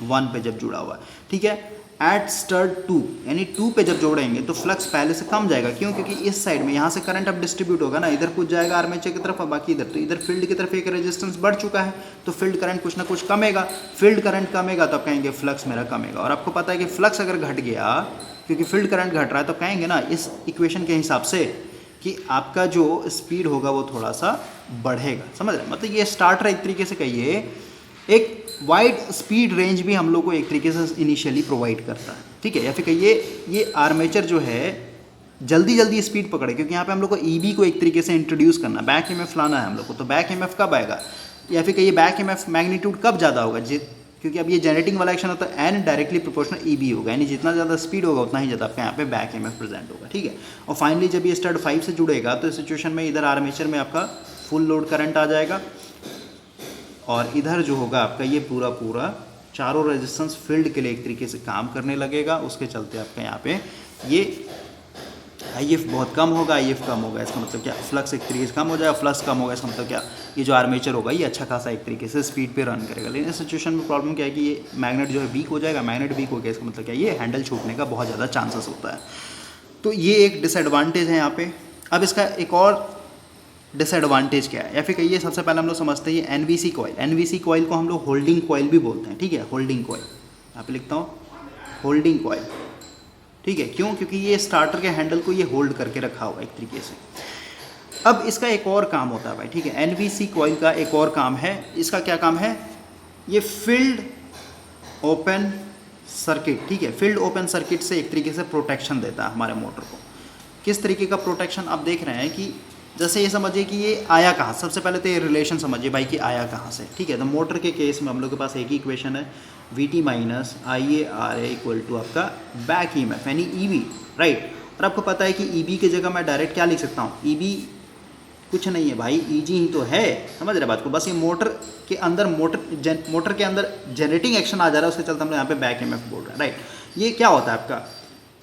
1 पे जब जुड़ा हुआ है, ठीक है। एट स्टड 2 यानी 2 पे जब जोड़ेंगे तो फ्लक्स पहले से कम जाएगा, क्यों? क्योंकि इस साइड में यहाँ से करंट अब डिस्ट्रीब्यूट होगा ना, इधर कुछ जाएगा आर्मेचर की तरफ और बाकी इधर, तो इधर फील्ड की तरफ एक रेजिस्टेंस बढ़ चुका है, तो फील्ड करंट कुछ ना कुछ कमेगा। फील्ड करंट कमेगा तो आप कहेंगे फ्लक्स मेरा कमेगा। और आपको पता है कि फ्लक्स अगर घट गया, क्योंकि फील्ड करंट घट रहा है, तो कहेंगे ना इस इक्वेशन के हिसाब से कि आपका जो स्पीड होगा वो थोड़ा सा बढ़ेगा। समझ रहे? मतलब ये स्टार्टर एक तरीके से कहिए एक वाइड स्पीड रेंज भी हम लोग को एक तरीके से इनिशियली प्रोवाइड करता है, ठीक है। या फिर कहिए ये आर्मेचर जो है जल्दी जल्दी स्पीड पकड़े, क्योंकि यहाँ पे हम लोग को ईबी को एक तरीके से इंट्रोड्यूस करना, बैक ईएमएफ लाना है हम लोग को। तो बैक ईएमएफ कब आएगा, या फिर कहिए बैक ईएमएफ मैग्नीट्यूड कब ज़्यादा होगा, क्योंकि अब ये जनरेटिंग वाला एक्शन होता है एन डायरेक्टली प्रोपोर्शनल ईबी होगा, यानी जितना ज़्यादा स्पीड होगा उतना ही ज़्यादा आपका यहाँ पे बैक ईएमएफ प्रेजेंट होगा, ठीक है। और फाइनली जब ये स्टड 5 से जुड़ेगा तो इस सिचुएशन में इधर आर्मेचर में आपका फुल लोड करंट आ जाएगा, और इधर जो होगा आपका ये पूरा पूरा चारों रेजिस्टेंस फील्ड के लिए एक तरीके से काम करने लगेगा। उसके चलते आपका यहाँ पे ये IF बहुत कम होगा, IF कम होगा, इसका मतलब क्या, फ्लक्स एक तरीके से कम हो जाएगा, फ्लक्स कम होगा, इसका मतलब क्या, ये जो आर्मेचर होगा ये अच्छा खासा एक तरीके से स्पीड पे रन करेगा। लेकिन इस सिचुएशन में प्रॉब्लम क्या है कि ये मैग्नेट जो है वीक हो जाएगा। मैग्नेट वीक हो गया इसका मतलब क्या, ये हैंडल छूटने का बहुत ज़्यादा चांसेस होता है। तो ये एक डिसएडवांटेज है यहाँ पे। अब इसका एक और डिसएडवांटेज क्या है, या फिर कहिए सबसे पहले हम लोग समझते हैं ये एनवीसी कॉइल। एनवीसी कॉइल को हम लोग होल्डिंग कॉइल भी बोलते हैं, ठीक है। होल्डिंग कॉइल यहाँ पे लिखता हूँ, होल्डिंग कॉइल, ठीक है। क्यों? क्योंकि ये स्टार्टर के हैंडल को ये होल्ड करके रखा हुआ है एक तरीके से। अब इसका एक और काम होता है भाई, ठीक है। एनवीसी कॉइल का एक और काम है, इसका क्या काम है, ये फील्ड ओपन सर्किट, ठीक है, फील्ड ओपन सर्किट से एक तरीके से प्रोटेक्शन देता है हमारे मोटर को। किस तरीके का प्रोटेक्शन, आप देख रहे हैं कि जैसे ये समझिए कि ये आया कहाँ, सबसे पहले तो ये रिलेशन समझिए भाई कि आया कहाँ से, ठीक है। तो मोटर के केस में हम लोग के पास एक ही इक्वेशन है, VT minus IaRa equal to आपका बैक ईएमएफ यानी EB, राइट। और आपको पता है कि EB की जगह मैं डायरेक्ट क्या लिख सकता हूँ, EB कुछ नहीं है भाई, EG ही तो है। समझ रहे बात को, बस ये मोटर के अंदर मोटर के अंदर जनरेटिंग एक्शन आ जा रहा है, उसके चलते हम लोग यहाँ पे बैक ईएमएफ बोल रहे हैं, राइट। ये क्या होता है आपका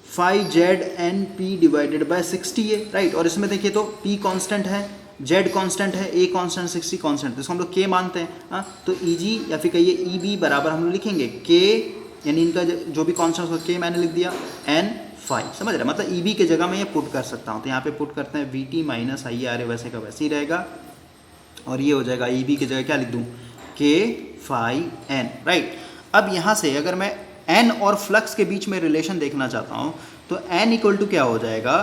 फाई ZNP डिवाइडेड बाय 60 है, राइट। और इसमें देखिए तो P कांस्टेंट है, Z कांस्टेंट है, A कांस्टेंट, 60 कांस्टेंट, तो इसको हम लोग K मानते हैं, हाँ। तो EG या फिर कहिए EB बराबर हम लोग लिखेंगे K, यानी इनका जो भी कांस्टेंट होगा K मैंने लिख दिया, N फाई। समझ रहे, मतलब EB की जगह मैं ये पुट कर सकता हूँ। तो यहाँ पे पुट करते हैं VT माइनस IaRa, वैसे का वैसे ही रहेगा, और ये हो जाएगा EB की जगह क्या लिख दूँ, K फाई N, राइट। अब यहाँ से अगर मैं N और फ्लक्स के बीच में रिलेशन देखना चाहता हूँ तो N इक्वल टू क्या हो जाएगा,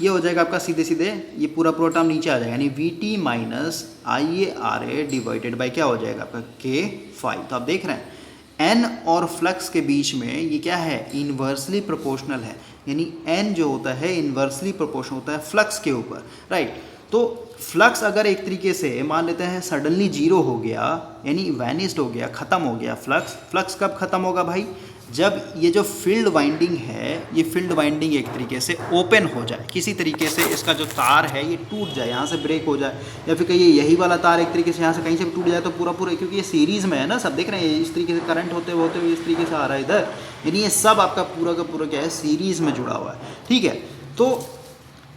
ये हो जाएगा आपका सीधे सीधे ये पूरा टर्म नीचे आ जाएगा, यानी VT minus IaRa divided by क्या हो जाएगा आपका K फाई। तो आप देख रहे हैं N और फ्लक्स के बीच में ये क्या है, इन्वर्सली प्रोपोर्शनल है, यानी N जो होता है इन्वर्सली प्रोपोर्शनल होता है फ्लक्स के ऊपर, राइट। तो फ्लक्स अगर एक तरीके से मान लेते हैं सडनली जीरो हो गया, यानी वैनिस्ड हो गया, ख़त्म हो गया फ्लक्स कब ख़त्म होगा भाई, जब ये जो फील्ड वाइंडिंग है, ये फील्ड वाइंडिंग एक तरीके से ओपन हो जाए, किसी तरीके से इसका जो तार है ये टूट जाए, यहाँ से ब्रेक हो जाए, या फिर कहिए यही वाला तार एक तरीके से यहाँ से कहीं से भी टूट जाए तो पूरा क्योंकि ये सीरीज़ में है ना, सब देख रहे हैं इस तरीके से करंट होते हुए इस तरीके से आ रहा है इधर, यानी ये सब आपका पूरा का पूरा क्या है, सीरीज़ में जुड़ा हुआ है, ठीक है। तो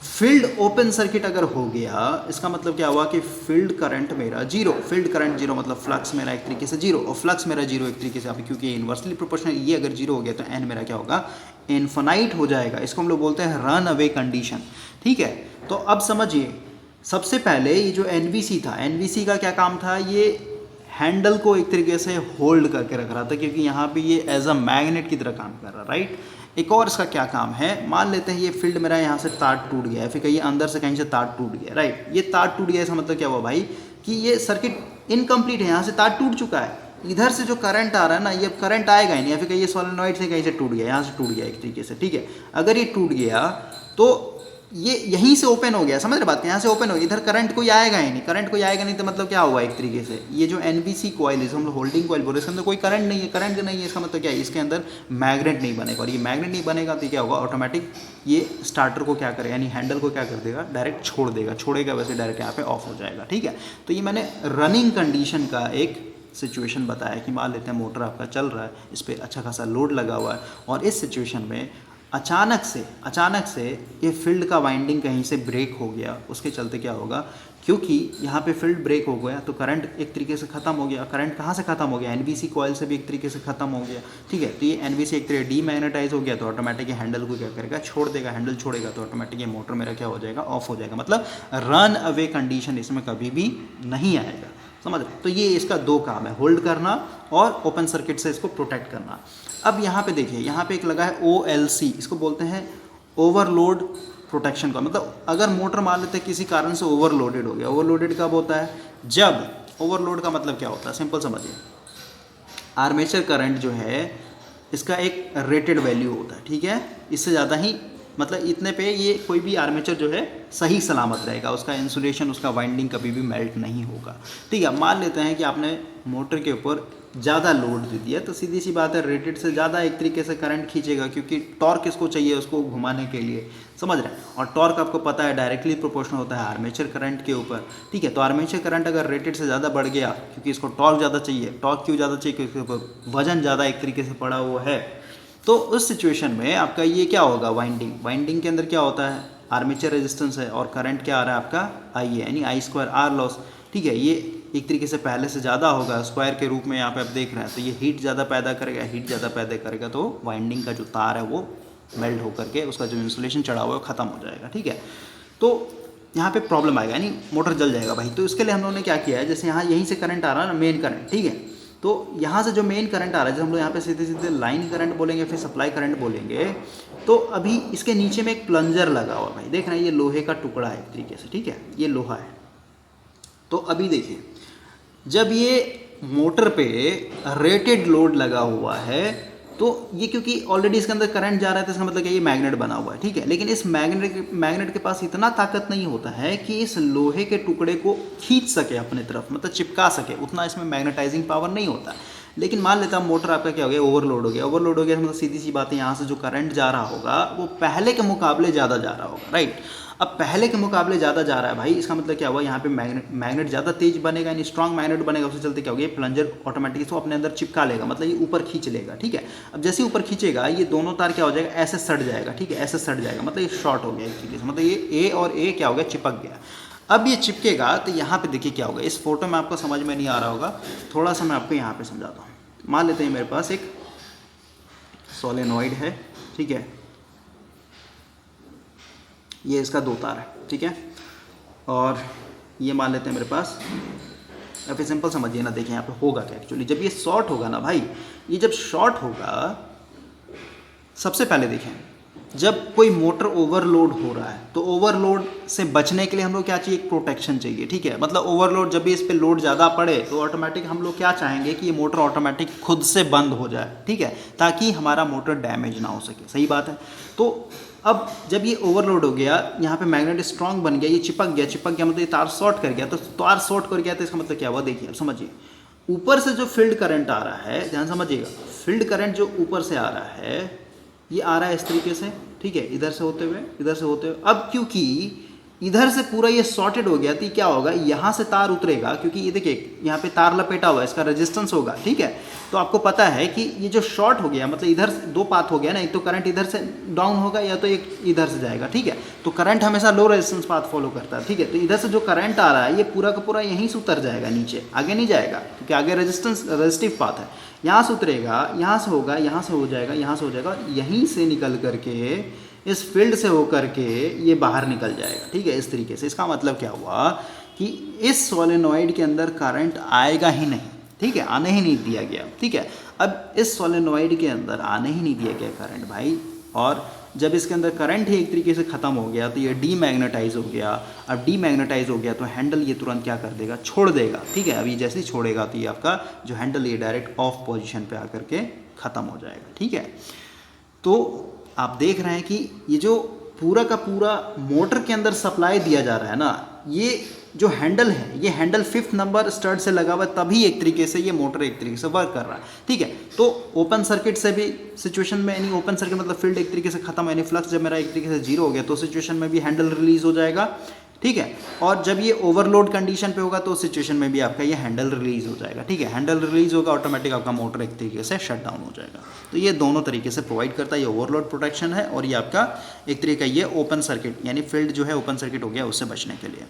फील्ड ओपन सर्किट अगर हो गया, इसका मतलब क्या हुआ कि फील्ड करंट मेरा जीरो, फील्ड करंट जीरो मतलब फ्लक्स मेरा एक तरीके से जीरो, और फ्लक्स मेरा जीरो एक तरीके से आप, क्योंकि इन्वर्सली प्रोपोर्शनल, ये अगर जीरो हो गया तो एन मेरा क्या होगा, इन्फिनाइट हो जाएगा। इसको हम लोग बोलते हैं रन अवे कंडीशन, ठीक है। तो अब समझिए, सबसे पहले ये जो एनवीसी था, एनवीसी का क्या काम था, ये हैंडल को एक तरीके से होल्ड करके रख रहा था, क्योंकि यहाँ पे ये एज अ मैग्नेट की तरह काम कर रहा, राइट। एक और इसका क्या काम है, मान लेते हैं ये फील्ड मेरा यहाँ से तार टूट गया है, फिर कहिए अंदर से कहीं से तार टूट गया, राइट। ये तार टूट गया, इसका मतलब क्या हुआ भाई कि ये सर्किट इनकम्प्लीट है, यहाँ से तार टूट चुका है, इधर से जो करंट आ रहा है ना, ये करंट आएगा ही नहीं, या फिर कहिए सोलेनॉइड से कहीं से टूट गया, यहाँ से टूट गया एक तरीके से, ठीक है। अगर ये टूट गया तो ये यहीं से ओपन हो गया, समझ रहे बात, यहाँ से ओपन हो गया, इधर करंट कोई आएगा ही नहीं, करंट कोई आएगा नहीं तो मतलब क्या हुआ एक तरीके से, ये जो एनवीसी कॉइल है, हम लोग होल्डिंग कॉइल बोल रहे हैं, इसके अंदर कोई करंट नहीं है, करंट नहीं है, इसका मतलब क्या है, इसके अंदर मैग्नेट नहीं बनेगा, और ये मैग्नेट नहीं बनेगा तो क्या होगा, ऑटोमेटिक ये स्टार्टर को क्या करेगा, यानी हैंडल को क्या कर देगा, डायरेक्ट छोड़ेगा, वैसे डायरेक्ट यहाँ पे ऑफ हो जाएगा, ठीक है। तो ये मैंने रनिंग कंडीशन का एक सिचुएशन बताया कि मान लेते हैं मोटर आपका चल रहा है, इस पर अच्छा खासा लोड लगा हुआ है, और इस सिचुएशन में अचानक से ये फील्ड का वाइंडिंग कहीं से ब्रेक हो गया, उसके चलते क्या होगा क्योंकि यहाँ पे फील्ड ब्रेक हो गया तो करंट एक तरीके से ख़त्म हो गया। करंट कहाँ से ख़त्म हो गया, एनबीसी कॉइल से भी एक तरीके से ख़त्म हो गया, ठीक है। तो ये एनबीसी एक तरीके डीमैग्नेटाइज हो गया तो ऑटोमेटिक हैंडल को क्या करेगा, छोड़ देगा, हैंडल छोड़ेगा तो ऑटोमेटिक ये मोटर मेरा क्या हो जाएगा, ऑफ हो जाएगा। मतलब रन अवे कंडीशन इसमें कभी भी नहीं आएगा, समझ रहे। तो ये इसका दो काम है, होल्ड करना और ओपन सर्किट से इसको प्रोटेक्ट करना। अब यहाँ पे देखिए, यहाँ पे एक लगा है OLC, इसको बोलते हैं ओवरलोड प्रोटेक्शन का। मतलब अगर मोटर मान लेते हैं किसी कारण से ओवरलोडेड हो गया, ओवरलोडेड कब होता है, जब ओवरलोड का मतलब क्या होता है, सिंपल समझिए, आर्मेचर करंट जो है इसका एक रेटेड वैल्यू होता है, ठीक है। इससे ज़्यादा ही मतलब इतने पे ये कोई भी आर्मेचर जो है सही सलामत रहेगा, उसका इंसुलेशन, उसका वाइंडिंग कभी भी मेल्ट नहीं होगा, ठीक है। मान लेते हैं कि आपने मोटर के ऊपर ज़्यादा लोड दे दिया तो सीधी सी बात है रेटेड से ज़्यादा एक तरीके से करंट खींचेगा, क्योंकि टॉर्क इसको चाहिए उसको घुमाने के लिए, समझ रहे हैं। और टॉर्क आपको पता है डायरेक्टली प्रोपोर्शनल होता है आर्मेचर करंट के ऊपर, ठीक है। तो आर्मेचर करंट अगर रेटेड से ज़्यादा बढ़ गया, क्योंकि इसको टॉर्क ज़्यादा चाहिए, टॉर्क क्यों ज़्यादा चाहिए, क्योंकि इसके ऊपर वजन ज़्यादा एक तरीके से पड़ा हुआ है, तो उस सिचुएशन में आपका ये क्या होगा, वाइंडिंग के अंदर क्या होता है, आर्मेचर रेजिस्टेंस है और करंट क्या आ रहा है आपका आई है, यानी I2R लॉस, ठीक है। ये एक तरीके से पहले से ज़्यादा होगा स्क्वायर के रूप में यहाँ पे आप देख रहे हैं, तो ये हीट ज़्यादा पैदा करेगा, तो वाइंडिंग का जो तार है वो मेल्ट होकर के उसका जो इंसुलेशन चढ़ा हुआ है ख़त्म हो जाएगा, ठीक है। तो यहाँ पे प्रॉब्लम आएगा, यानी मोटर जल जाएगा भाई। तो इसके लिए हम लोगों ने क्या किया है, जैसे यहाँ यहीं से करंट आ रहा है ना, मेन करंट, ठीक है। तो यहाँ से जो मेन करंट आ रहा है, जब हम लोग यहाँ पे सीधे सीधे लाइन करंट बोलेंगे, फिर सप्लाई करंट बोलेंगे, तो अभी इसके नीचे में एक प्लंजर लगा हुआ भाई, देख रहे हैं, ये लोहे का टुकड़ा है एक तरीके से, ठीक है, ये लोहा है। तो अभी देखिए, जब ये मोटर पे रेटेड लोड लगा हुआ है तो ये क्योंकि ऑलरेडी इसके अंदर करंट जा रहा है तो इसका मतलब क्या, ये मैग्नेट बना हुआ है, ठीक है। लेकिन इस मैग्नेट के पास इतना ताकत नहीं होता है कि इस लोहे के टुकड़े को खींच सके अपने तरफ, मतलब चिपका सके, उतना इसमें मैग्नेटाइजिंग पावर नहीं होता। लेकिन मान लेता मोटर आपका क्या हो गया, ओवरलोड हो गया, मतलब सीधी सी बात है, यहाँ से जो करंट जा रहा होगा वो पहले के मुकाबले ज़्यादा जा रहा होगा, राइट। अब पहले के मुकाबले ज़्यादा जा रहा है भाई, इसका मतलब क्या हुआ, यहाँ पे मैग्नेट ज़्यादा तेज बनेगा, यानी स्ट्रॉन्ग मैग्नेट बनेगा, उससे चलते क्या होगा, ये प्लंजर ऑटोमेटिक इसको अपने अंदर चिपका लेगा, मतलब ये ऊपर खींच लेगा, ठीक है। अब जैसे ऊपर खींचेगा ये दोनों तार क्या हो जाएगा, ऐसे सट जाएगा, ठीक है, ऐसे सट जाएगा, मतलब ये शॉर्ट हो गया एक तरीके से, मतलब ये A और A क्या हो गया, चिपक गया। अब ये चिपकेगा तो यहाँ पे देखिए क्या होगा, इस फोटो में आपको समझ में नहीं आ रहा होगा, थोड़ा सा मैं आपको यहाँ पे समझाता हूँ। मान लेते हैं मेरे पास एक सोलेनॉइड है, ठीक है, ये इसका दो तार है, ठीक है, और ये मान लेते हैं मेरे पास, या फिर सिंपल समझिए ना, देखिए यहाँ पे होगा क्या एक्चुअली, जब ये शॉर्ट होगा ना भाई, ये जब शॉर्ट होगा, सबसे पहले देखें, जब कोई मोटर ओवरलोड हो रहा है तो ओवरलोड से बचने के लिए हम लोग क्या चाहिए, एक प्रोटेक्शन चाहिए, ठीक है। मतलब ओवरलोड जब भी इस पे लोड ज़्यादा पड़े तो ऑटोमेटिक हम लोग क्या चाहेंगे कि ये मोटर ऑटोमेटिक खुद से बंद हो जाए, ठीक है, ताकि हमारा मोटर डैमेज ना हो सके, सही बात है। तो अब जब ये ओवरलोड हो गया, यहाँ पे मैग्नेट स्ट्रांग बन गया, ये चिपक गया मतलब ये तार शॉर्ट कर गया, तो तार शॉर्ट कर गया तो इसका मतलब क्या हुआ, देखिए अब समझिए, ऊपर से जो फील्ड करंट आ रहा है, ध्यान समझिएगा, फील्ड करंट जो ऊपर से आ रहा है ये आ रहा है इस तरीके से, ठीक है, इधर से होते हुए, अब क्योंकि इधर से पूरा ये शॉर्टेड हो गया तो क्या होगा, यहाँ से तार उतरेगा, क्योंकि ये देखिए यहाँ पे तार लपेटा हुआ है, इसका रेजिस्टेंस होगा, ठीक है। तो आपको पता है कि ये जो शॉर्ट हो गया, मतलब इधर दो पाथ हो गया ना, एक तो करंट इधर से डाउन होगा या तो एक इधर से जाएगा, ठीक है। तो करंट हमेशा लो रेजिस्टेंस पाथ फॉलो करता है, ठीक है। तो इधर से जो करंट आ रहा है ये पूरा का पूरा यहीं से उतर जाएगा नीचे, आगे नहीं जाएगा, क्योंकि आगे रेजिस्टिव पाथ है, यहाँ से उतरेगा, यहाँ से होगा, यहाँ से हो जाएगा, यहाँ से हो जाएगा, यहीं से निकल करके इस फील्ड से होकर के ये बाहर निकल जाएगा, ठीक है, इस तरीके से। इसका मतलब क्या हुआ कि इस सोलेनॉइड के अंदर करंट आएगा ही नहीं, ठीक है, आने ही नहीं दिया गया, ठीक है। अब इस सोलेनॉइड के अंदर आने ही नहीं दिया गया करंट भाई, और जब इसके अंदर करंट ही एक तरीके से ख़त्म हो गया तो ये डीमैग्नेटाइज हो गया। अब डीमैग्नेटाइज हो गया तो हैंडल ये तुरंत क्या कर देगा, छोड़ देगा, ठीक है। अभी जैसे ही छोड़ेगा तो ये आपका जो हैंडल ये डायरेक्ट ऑफ पोजीशन पे आकर के ख़त्म हो जाएगा, ठीक है। तो आप देख रहे हैं कि ये जो पूरा का पूरा मोटर के अंदर सप्लाई दिया जा रहा है ना, ये जो हैंडल है, ये हैंडल 5th नंबर स्टड से लगा हुआ है, तभी एक तरीके से ये मोटर एक तरीके से वर्क कर रहा है, ठीक है। तो ओपन सर्किट से भी सिचुएशन में, यानी ओपन सर्किट मतलब फील्ड एक तरीके से खत्म, यानी फ्लक्स जब मेरा एक तरीके से जीरो हो गया तो सिचुएशन में भी हैंडल रिलीज हो जाएगा, ठीक है। और जब ये ओवरलोड कंडीशन पे होगा तो उस सिचुएशन में भी आपका ये हैंडल रिलीज हो जाएगा, ठीक है। हैंडल रिलीज होगा, ऑटोमेटिक आपका मोटर एक तरीके से शट डाउन हो जाएगा। तो ये दोनों तरीके से प्रोवाइड करता है, ये ओवरलोड प्रोटेक्शन है और ये आपका एक तरीका ये ओपन सर्किट, यानी फील्ड जो है ओपन सर्किट हो गया उससे बचने के लिए।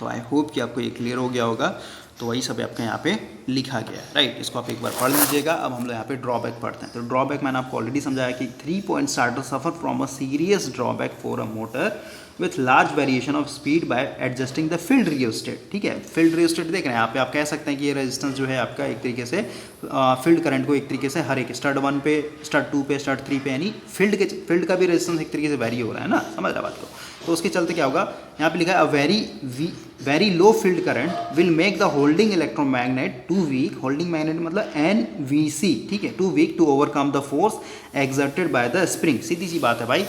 तो आई होप कि आपको ये क्लियर हो गया होगा। तो वही सब आपका यहाँ पे लिखा गया है, राइट। इसको आप एक बार पढ़ लीजिएगा। अब हम लोग यहाँ पे ड्रॉबैक पढ़ते हैं। तो ड्रॉबैक मैंने आपको ऑलरेडी समझाया कि 3 point starter suffer from a serious drawback for a motor with large variation of speed bye adjusting the field rheostat. ठीक है, फील्ड रियोस्टेट देख रहे हैं यहाँ पे, आप कह सकते हैं कि ये रेजिस्टेंस जो है आपका एक तरीके से फील्ड करंट को एक तरीके से हर एक स्टार्ट 1 पे, स्टार्ट 2 पे, स्टार्ट 3 पे, यानी फील्ड का भी रेजिस्टेंस एक तरीके से वेरी हो रहा है ना, समझ रहा बात को। तो उसके चलते क्या होगा, यहाँ पे लिखा है a very low field current will make the holding electromagnet too weak, holding magnet मतलब NVC, ठीक है, too weak to overcome the force exerted by the spring. सीधी सी बात है भाई,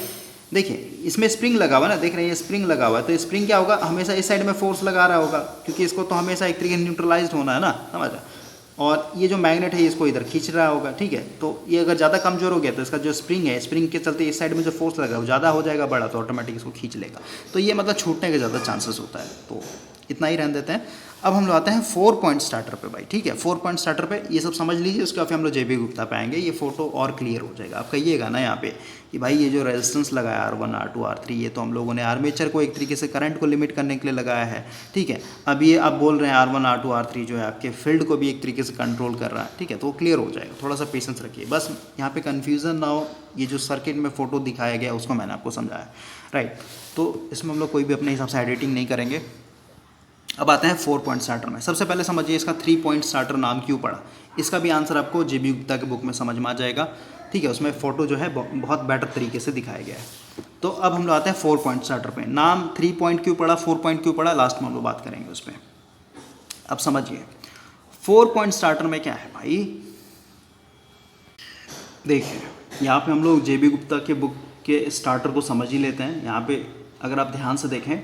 देखिए इसमें स्प्रिंग लगा हुआ ना, देख रहे हैं ये स्प्रिंग लगा हुआ है, तो स्प्रिंग क्या होगा, हमेशा इस साइड में फोर्स लगा रहा होगा, क्योंकि इसको तो हमेशा एक तरीके से न्यूट्रलाइज्ड होना है ना, समझ रहा। और ये जो मैग्नेट है इसको इधर खींच रहा होगा, ठीक है। तो ये अगर ज़्यादा कमजोर हो गया तो इसका जो स्प्रिंग है, स्प्रिंग के चलते इस साइड में जो फोर्स लगा है वो ज़्यादा हो जाएगा, बड़ा, तो ऑटोमेटिक इसको खींच लेगा। तो ये मतलब छूटने के ज़्यादा चांसेस होता है। तो इतना ही रहने देते हैं। अब हम लोग आते हैं 4 पॉइंट स्टार्टर पे भाई, ठीक है। 4 पॉइंट स्टार्टर पे ये सब समझ लीजिए, उसके बाद फिर हम लोग JB गुप्ता पे आएंगे। ये फोटो और क्लियर हो जाएगा। आप कहिएगा ना यहाँ पे कि भाई ये जो रेजिस्टेंस लगाया R1 R2 R3, ये तो हम लोगों ने आर्मेचर को एक तरीके से करंट को लिमिट करने के लिए लगाया है, ठीक है। अब ये आप बोल रहे हैं R1 R2 R3 जो है आपके फील्ड को भी एक तरीके से कंट्रोल कर रहा है, ठीक है। तो वो क्लियर हो जाएगा, थोड़ा सा पेशेंस रखिए। बस यहाँ पे कन्फ्यूज़न ना हो, ये जो सर्किट में फोटो दिखाया गया उसको मैंने आपको समझाया, राइट। तो इसमें हम लोग कोई भी अपने हिसाब से एडिटिंग नहीं करेंगे। अब आते हैं 4 पॉइंट स्टार्टर में। सबसे पहले समझिए इसका 3 पॉइंट स्टार्टर नाम क्यों पड़ा। इसका भी आंसर आपको JB गुप्ता के बुक में समझ में आ जाएगा, ठीक है। उसमें फ़ोटो जो है बहुत बेटर तरीके से दिखाया गया है। तो अब हम लोग आते हैं 4 पॉइंट स्टार्टर पे। नाम 3 पॉइंट क्यों पड़ा, 4 पॉइंट क्यों पड़ा, लास्ट में हम लोग बात करेंगे उस पर। अब समझिए 4 पॉइंट स्टार्टर में क्या है भाई, देखिए यहाँ पे हम लोग JB गुप्ता के बुक के स्टार्टर को समझ ही लेते हैं। यहाँ पे अगर आप ध्यान से देखें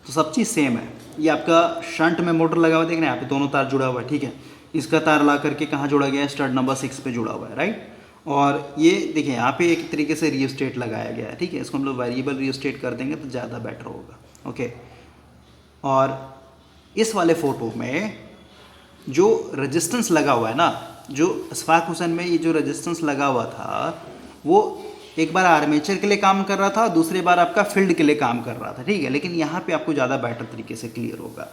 तो सब चीज़ सेम है। ये आपका शंट में मोटर लगा हुआ है, देख रहे हैं यहाँ पे दोनों तार जुड़ा हुआ है, ठीक है। इसका तार ला करके कहाँ जोड़ा गया है, स्टार्ट नंबर 6 पे जुड़ा हुआ है, राइट। और ये देखिए यहाँ पे एक तरीके से रियोस्टेट लगाया गया है, ठीक है। इसको हम लोग वेरिएबल रियोस्टेट कर देंगे तो ज़्यादा बेटर होगा, ओके। और इस वाले फ़ोटो में जो रेजिस्टेंस लगा हुआ है ना, जो इशफाक हुसैन में ये जो रेजिस्टेंस लगा हुआ था वो एक बार आर्मेचर के लिए काम कर रहा था, दूसरी बार आपका फील्ड के लिए काम कर रहा था, ठीक है। लेकिन यहाँ पे आपको ज़्यादा बेटर तरीके से क्लियर होगा।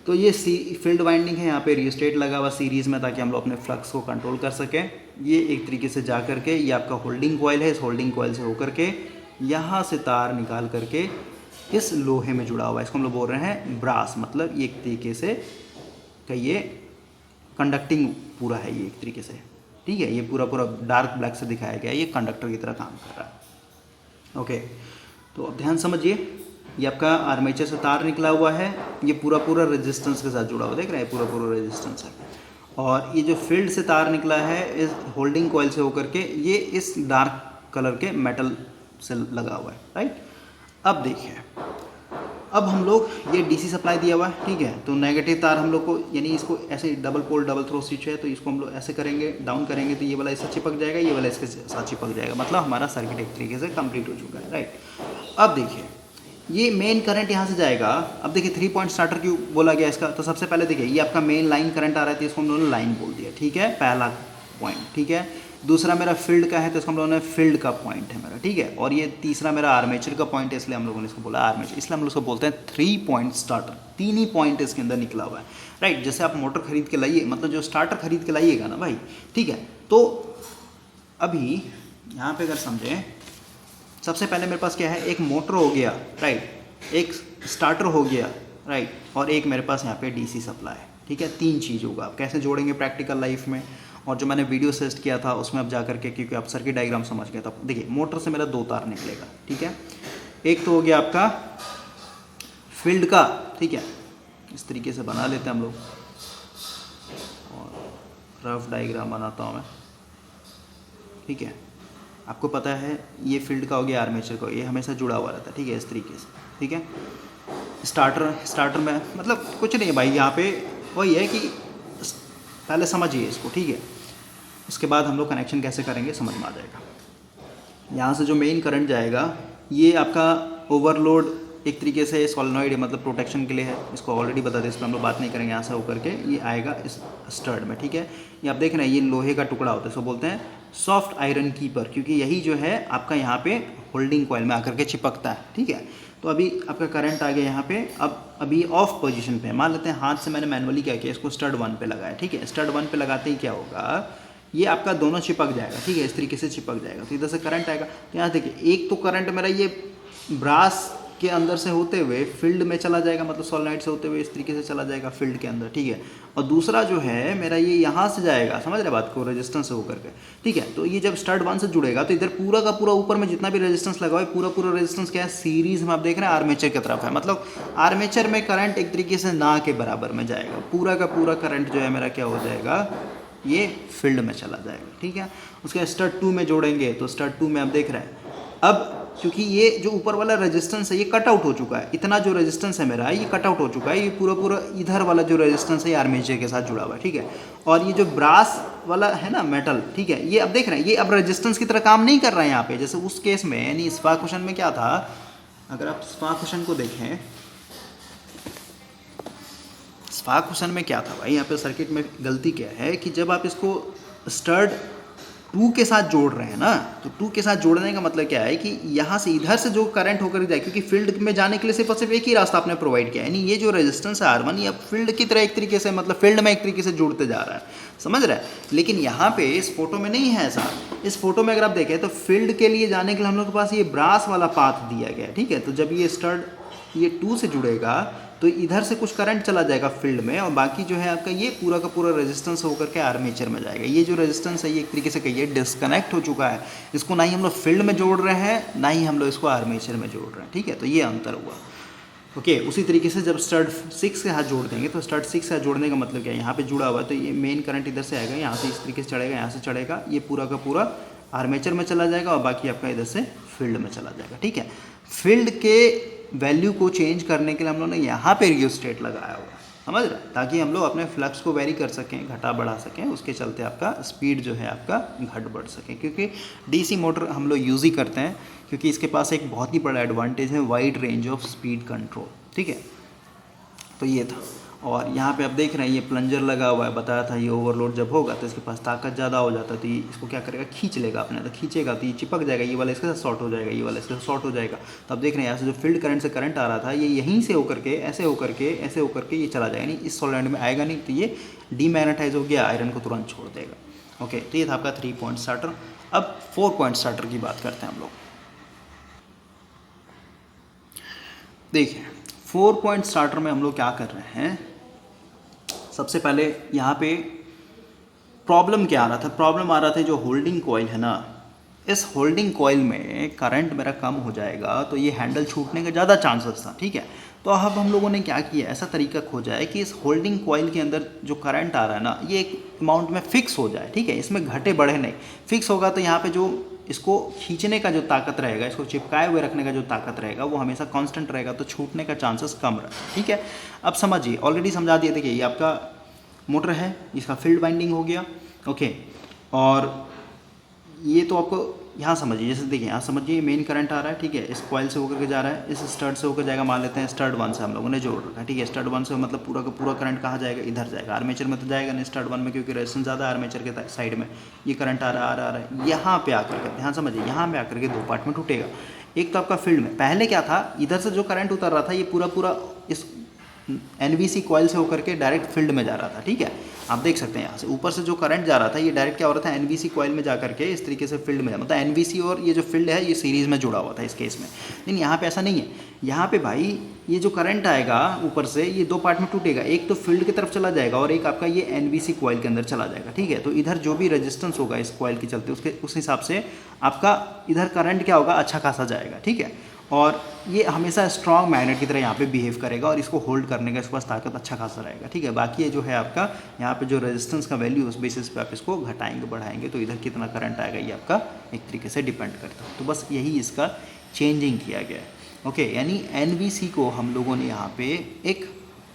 तो ये फील्ड वाइंडिंग है, यहाँ पे रियोस्टेट लगा हुआ सीरीज़ में, ताकि हम लोग अपने फ्लक्स को कंट्रोल कर सकें। ये एक तरीके से जा करके ये आपका होल्डिंग कॉइल है, इस होल्डिंग कॉइल से होकर के यहाँ से तार निकाल करके इस लोहे में जुड़ा हुआ है। इसको हम लोग बोल रहे हैं ब्रास, मतलब ये एक तरीके से कहिए कंडक्टिंग पूरा है ये एक तरीके से, ठीक है। ये पूरा डार्क ब्लैक से दिखाया गया है, ये कंडक्टर की तरह काम कर रहा है, ओके। तो अब ध्यान समझिए, ये आपका आर्मेचर से तार निकला हुआ है, ये पूरा रेजिस्टेंस के साथ जुड़ा हुआ, देख रहे हैं पूरा रेजिस्टेंस है। और ये जो फील्ड से तार निकला है इस होल्डिंग कॉइल से होकर के ये इस डार्क कलर के मेटल से लगा हुआ है, राइट। अब देखिए, अब हम लोग ये DC सप्लाई दिया हुआ है, ठीक है। तो नेगेटिव तार हम लोग को, यानी इसको ऐसे double pole double throw switch है, तो इसको हम लोग ऐसे करेंगे, डाउन करेंगे तो ये वाला इससे चिपक जाएगा, ये वाला इसके साथ चिपक जाएगा, मतलब हमारा सर्किट एक तरीके से कंप्लीट हो चुका है, राइट। अब देखिए ये मेन करंट यहाँ से जाएगा। अब देखिए 3 पॉइंट स्टार्टर क्यों बोला गया इसका, तो सबसे पहले देखिए ये आपका मेन लाइन करंट आ रहा है, तो इसको हम लोगों ने लाइन बोल दिया, ठीक है, पहला पॉइंट, ठीक है। दूसरा मेरा फील्ड का है, तो इसको हम लोगों ने फील्ड का पॉइंट है मेरा, ठीक है। और ये तीसरा मेरा आर्मेचर का पॉइंट है, इसलिए हम लोगों ने इसको बोला आर्मेचर, इसलिए हम लोग इसको बोलते हैं 3 पॉइंट स्टार्टर। 3 ही पॉइंट इसके अंदर निकला हुआ है, राइट। जैसे आप मोटर खरीद के लाइए, मतलब जो स्टार्टर खरीद के लाइएगा ना भाई, ठीक है। तो अभी यहाँ पे अगर समझें, सबसे पहले मेरे पास क्या है, एक मोटर हो गया, राइट, एक स्टार्टर हो गया, राइट, और एक मेरे पास यहाँ पे DC सप्लाई है, ठीक है। 3 चीज़ होगा। आप कैसे जोड़ेंगे प्रैक्टिकल लाइफ में, और जो मैंने वीडियो सजेस्ट किया था उसमें आप जा करके, क्योंकि आप सर्किट डायग्राम समझ गए, तो देखिए मोटर से मेरा 2 तार निकलेगा, ठीक है। एक तो हो गया आपका फील्ड का, ठीक है, इस तरीके से बना लेते हैं हम लोग, और रफ डायग्राम बनाता हूँ मैं, ठीक है। आपको पता है ये फील्ड का हो गया, आर्मेचर का, ये हमेशा जुड़ा हुआ रहता है, ठीक है, इस तरीके से, ठीक है। स्टार्टर में मतलब कुछ नहीं है भाई, यहाँ पे वही है कि पहले समझिए इसको, ठीक है। उसके बाद हम लोग कनेक्शन कैसे करेंगे समझ में आ जाएगा। यहाँ से जो मेन करंट जाएगा ये आपका ओवरलोड एक तरीके से सोलेनॉइड है, मतलब प्रोटेक्शन के लिए है, इसको ऑलरेडी बता दें, इस पर हम लोग बात नहीं करेंगे। यहाँ से होकर के ये आएगा इस स्टड में, ठीक है। ये आप देख रहे हैं ये लोहे का टुकड़ा होता है, इसको बोलते हैं सॉफ्ट आयरन कीपर, क्योंकि यही जो है आपका यहाँ पे होल्डिंग कॉइल में आकर के चिपकता है, ठीक है। तो अभी आपका करंट आ गया यहाँ पे, अब अभी ऑफ पोजीशन पे, मान लेते हैं हाथ से मैंने मैनुअली क्या किया, इसको स्टड 1 पे लगाया, ठीक है। स्टड 1 पे लगाते ही क्या होगा, ये आपका दोनों चिपक जाएगा, ठीक है, इस तरीके से चिपक जाएगा, तो इधर से करंट आएगा। तो यहाँ देखिए एक तो करंट मेरा ये ब्रास के अंदर से होते हुए फील्ड में चला जाएगा, मतलब सोलेनोइड से होते हुए इस तरीके से चला जाएगा फील्ड के अंदर, ठीक है। और दूसरा जो है मेरा ये यहाँ से जाएगा, समझ रहे बात को, रेजिस्टेंस से होकर के, ठीक है। तो ये जब स्टड 1 से जुड़ेगा तो इधर पूरा का पूरा ऊपर में जितना भी रेजिस्टेंस लगा हुआ है, पूरा पूरा रेजिस्टेंस क्या है, सीरीज में आप देख रहे हैं आर्मेचर की तरफ है, मतलब आर्मेचर में करंट एक तरीके से ना के बराबर में जाएगा, पूरा का पूरा करंट जो है मेरा क्या हो जाएगा, ये फील्ड में चला जाएगा, ठीक है। उसके स्टड 2 में जोड़ेंगे तो स्टड 2 में आप देख रहे हैं, अब क्योंकि ये जो ऊपर वाला रेजिस्टेंस है ये कट आउट हो चुका है, इतना जो रेजिस्टेंस है मेरा ये कट आउट हो चुका है, ये पूरा पूरा इधर वाला जो रेजिस्टेंस है ये आर्मेचर के साथ जुड़ा हुआ है, ठीक है। और ये जो ब्रास वाला है ना मेटल, ठीक है, ये अब देख रहे हैं ये अब रेजिस्टेंस की तरह काम नहीं कर रहा है यहाँ पे, जैसे उस केस में यानी स्पार्क क्वेश्चन में क्या था, अगर आप स्पार्क क्वेश्चन को देखें, स्पार्क क्वेश्चन में क्या था भाई, यहाँ पे सर्किट में गलती क्या है कि जब आप इसको स्टड 2 के साथ जोड़ रहे हैं ना, तो 2 के साथ जोड़ने का मतलब क्या है कि यहाँ से इधर से जो करंट होकर जाए, क्योंकि फील्ड में जाने के लिए सिर्फ और सिर्फ एक ही रास्ता आपने प्रोवाइड किया है, यानी ये जो रेजिस्टेंस है R1 ये अब फील्ड की तरह एक तरीके से, मतलब फील्ड में एक तरीके से जुड़ते जा रहा है, समझ रहे हैं। लेकिन यहाँ पे इस फोटो में नहीं है ऐसा, इस फोटो में अगर आप देखें तो फील्ड के लिए जाने के लिए हम लोग के पास ये ब्रास वाला पाथ दिया गया है, ठीक है। तो जब ये स्टड ये 2 से जुड़ेगा तो इधर से कुछ करंट चला जाएगा फील्ड में, और बाकी जो है आपका ये पूरा का पूरा रेजिस्टेंस होकर के आर्मेचर में जाएगा। ये जो रेजिस्टेंस है ये एक तरीके से कहिए डिस्कनेक्ट हो चुका है, इसको ना ही हम लोग फील्ड में जोड़ रहे हैं, ना ही हम लोग इसको आर्मेचर में जोड़ रहे हैं, ठीक है। तो ये अंतर हुआ, ओके। उसी तरीके से जब स्टड 6 के हाथ जोड़ देंगे तो स्टड 6 के हाथ जोड़ने का मतलब क्या है, यहाँ पे जुड़ा हुआ है तो ये मेन करंट इधर से आएगा, यहाँ से इस तरीके से चढ़ेगा, यहाँ से चढ़ेगा, ये पूरा का पूरा आर्मेचर में चला जाएगा और बाकी आपका इधर से फील्ड में चला जाएगा, ठीक है। फील्ड के वैल्यू को चेंज करने के लिए हम लोग ने यहाँ पे रियोस्टेट लगाया हुआ, समझ रहे, ताकि हम लोग अपने फ्लक्स को वेरी कर सकें, घटा बढ़ा सकें, उसके चलते आपका स्पीड जो है आपका घट बढ़ सके। क्योंकि डीसी मोटर हम लोग यूज़ ही करते हैं क्योंकि इसके पास एक बहुत ही बड़ा एडवांटेज है, wide range of speed control, ठीक है। तो ये था, और यहाँ पे आप देख रहे हैं ये प्लंजर लगा हुआ है, बताया था ये ओवरलोड जब होगा तो इसके पास ताकत ज़्यादा हो जाता है, तो ये इसको क्या करेगा, खींच लेगा अपने, तो खींचेगा तो ये चिपक जाएगा, ये वाला इसके साथ शॉर्ट हो जाएगा, ये वाला इसके साथ शॉर्ट हो जाएगा। तो आप देख रहे हैं यहाँ से जो फील्ड करंट से करंट आ रहा था ये यहीं से होकर के ऐसे होकर के ऐसे होकर के ये चला जाएगा, नहीं इस सोलेनोइड में आएगा नहीं, तो ये डीमैग्नेटाइज हो गया, आयरन को तुरंत छोड़ देगा, ओके। तो ये था आपका 3 पॉइंट स्टार्टर। अब 4 पॉइंट स्टार्टर की बात करते हैं हम लोग। देखिए 4 पॉइंट स्टार्टर में हम लोग क्या कर रहे हैं, सबसे पहले यहाँ पे प्रॉब्लम क्या आ रहा था, प्रॉब्लम आ रहा था जो होल्डिंग कॉइल है ना, इस होल्डिंग कॉइल में करंट मेरा कम हो जाएगा तो ये हैंडल छूटने का ज़्यादा चांसेस था, ठीक है। तो अब हम लोगों ने क्या किया, ऐसा तरीका खोजा है कि इस होल्डिंग कॉइल के अंदर जो करंट आ रहा है ना ये एक अमाउंट में फिक्स हो जाए, ठीक है, इसमें घटे बढ़े नहीं, फिक्स होगा। तो यहाँ पे जो इसको खींचने का जो ताकत रहेगा, इसको चिपकाए हुए रखने का जो ताकत रहेगा वो हमेशा कांस्टेंट रहेगा, तो छूटने का चांसेस कम रहेगा, ठीक है। अब समझिए, ऑलरेडी समझा दिया, देखिए ये आपका मोटर है, इसका फील्ड वाइंडिंग हो गया, ओके। और ये तो आपको यहाँ समझिए, जैसे देखिए यहाँ समझिए मेन करंट आ रहा है, ठीक है, इस कॉइल से होकर के जा रहा है, इस स्टड से होकर जाएगा, मान लेते हैं स्टड 1 से हम लोगों ने जोड़ रखा है, ठीक है। स्टड 1 से मतलब पूरा का पूरा करंट कहाँ जाएगा, इधर जाएगा, आर्मेचर में तो जाएगा नहीं स्टड 1 में, क्योंकि रेजिस्टेंस ज़्यादा है आर्मेचर के साइड में। ये करंट आ रहा है यहाँ पे आकर के, ध्यान समझिए, यहाँ पे आकर के 2 पार्ट में टूटेगा। एक तो आपका फील्ड में पहले क्या था, इधर से जो करंट उतर रहा था ये पूरा पूरा इस एनवीसी कॉइल से होकर के डायरेक्ट फील्ड में जा रहा था, ठीक है। आप देख सकते हैं यहाँ से ऊपर से जो करंट जा रहा था ये डायरेक्ट क्या हो रहा था, एनवीसी कॉइल में जा करके इस तरीके से फील्ड में, मतलब एनवीसी और ये जो फील्ड है ये सीरीज में जुड़ा हुआ था इस केस में। लेकिन यहाँ पे ऐसा नहीं है, यहाँ पे भाई ये जो करंट आएगा ऊपर से ये 2 पार्ट में टूटेगा, एक तो फील्ड की तरफ चला जाएगा और एक आपका ये एनवीसी कॉइल के अंदर चला जाएगा, ठीक है। तो इधर जो भी रेजिस्टेंस होगा इस कॉइल के चलते उसके उस हिसाब से आपका इधर करंट क्या होगा, अच्छा खासा जाएगा, ठीक है। और ये हमेशा स्ट्रॉन्ग मैग्नेट की तरह यहाँ पे बिहेव करेगा और इसको होल्ड करने का इसके पास ताकत अच्छा खासा रहेगा, ठीक है। बाकी ये जो है आपका यहाँ पे जो रेजिस्टेंस का वैल्यू उस बेसिस पे आप इसको घटाएंगे बढ़ाएंगे तो इधर कितना करंट आएगा ये आपका एक तरीके से डिपेंड करता है। तो बस यही इसका चेंजिंग किया गया है, ओके। यानी एनवीसी को हम लोगों ने यहाँ पे एक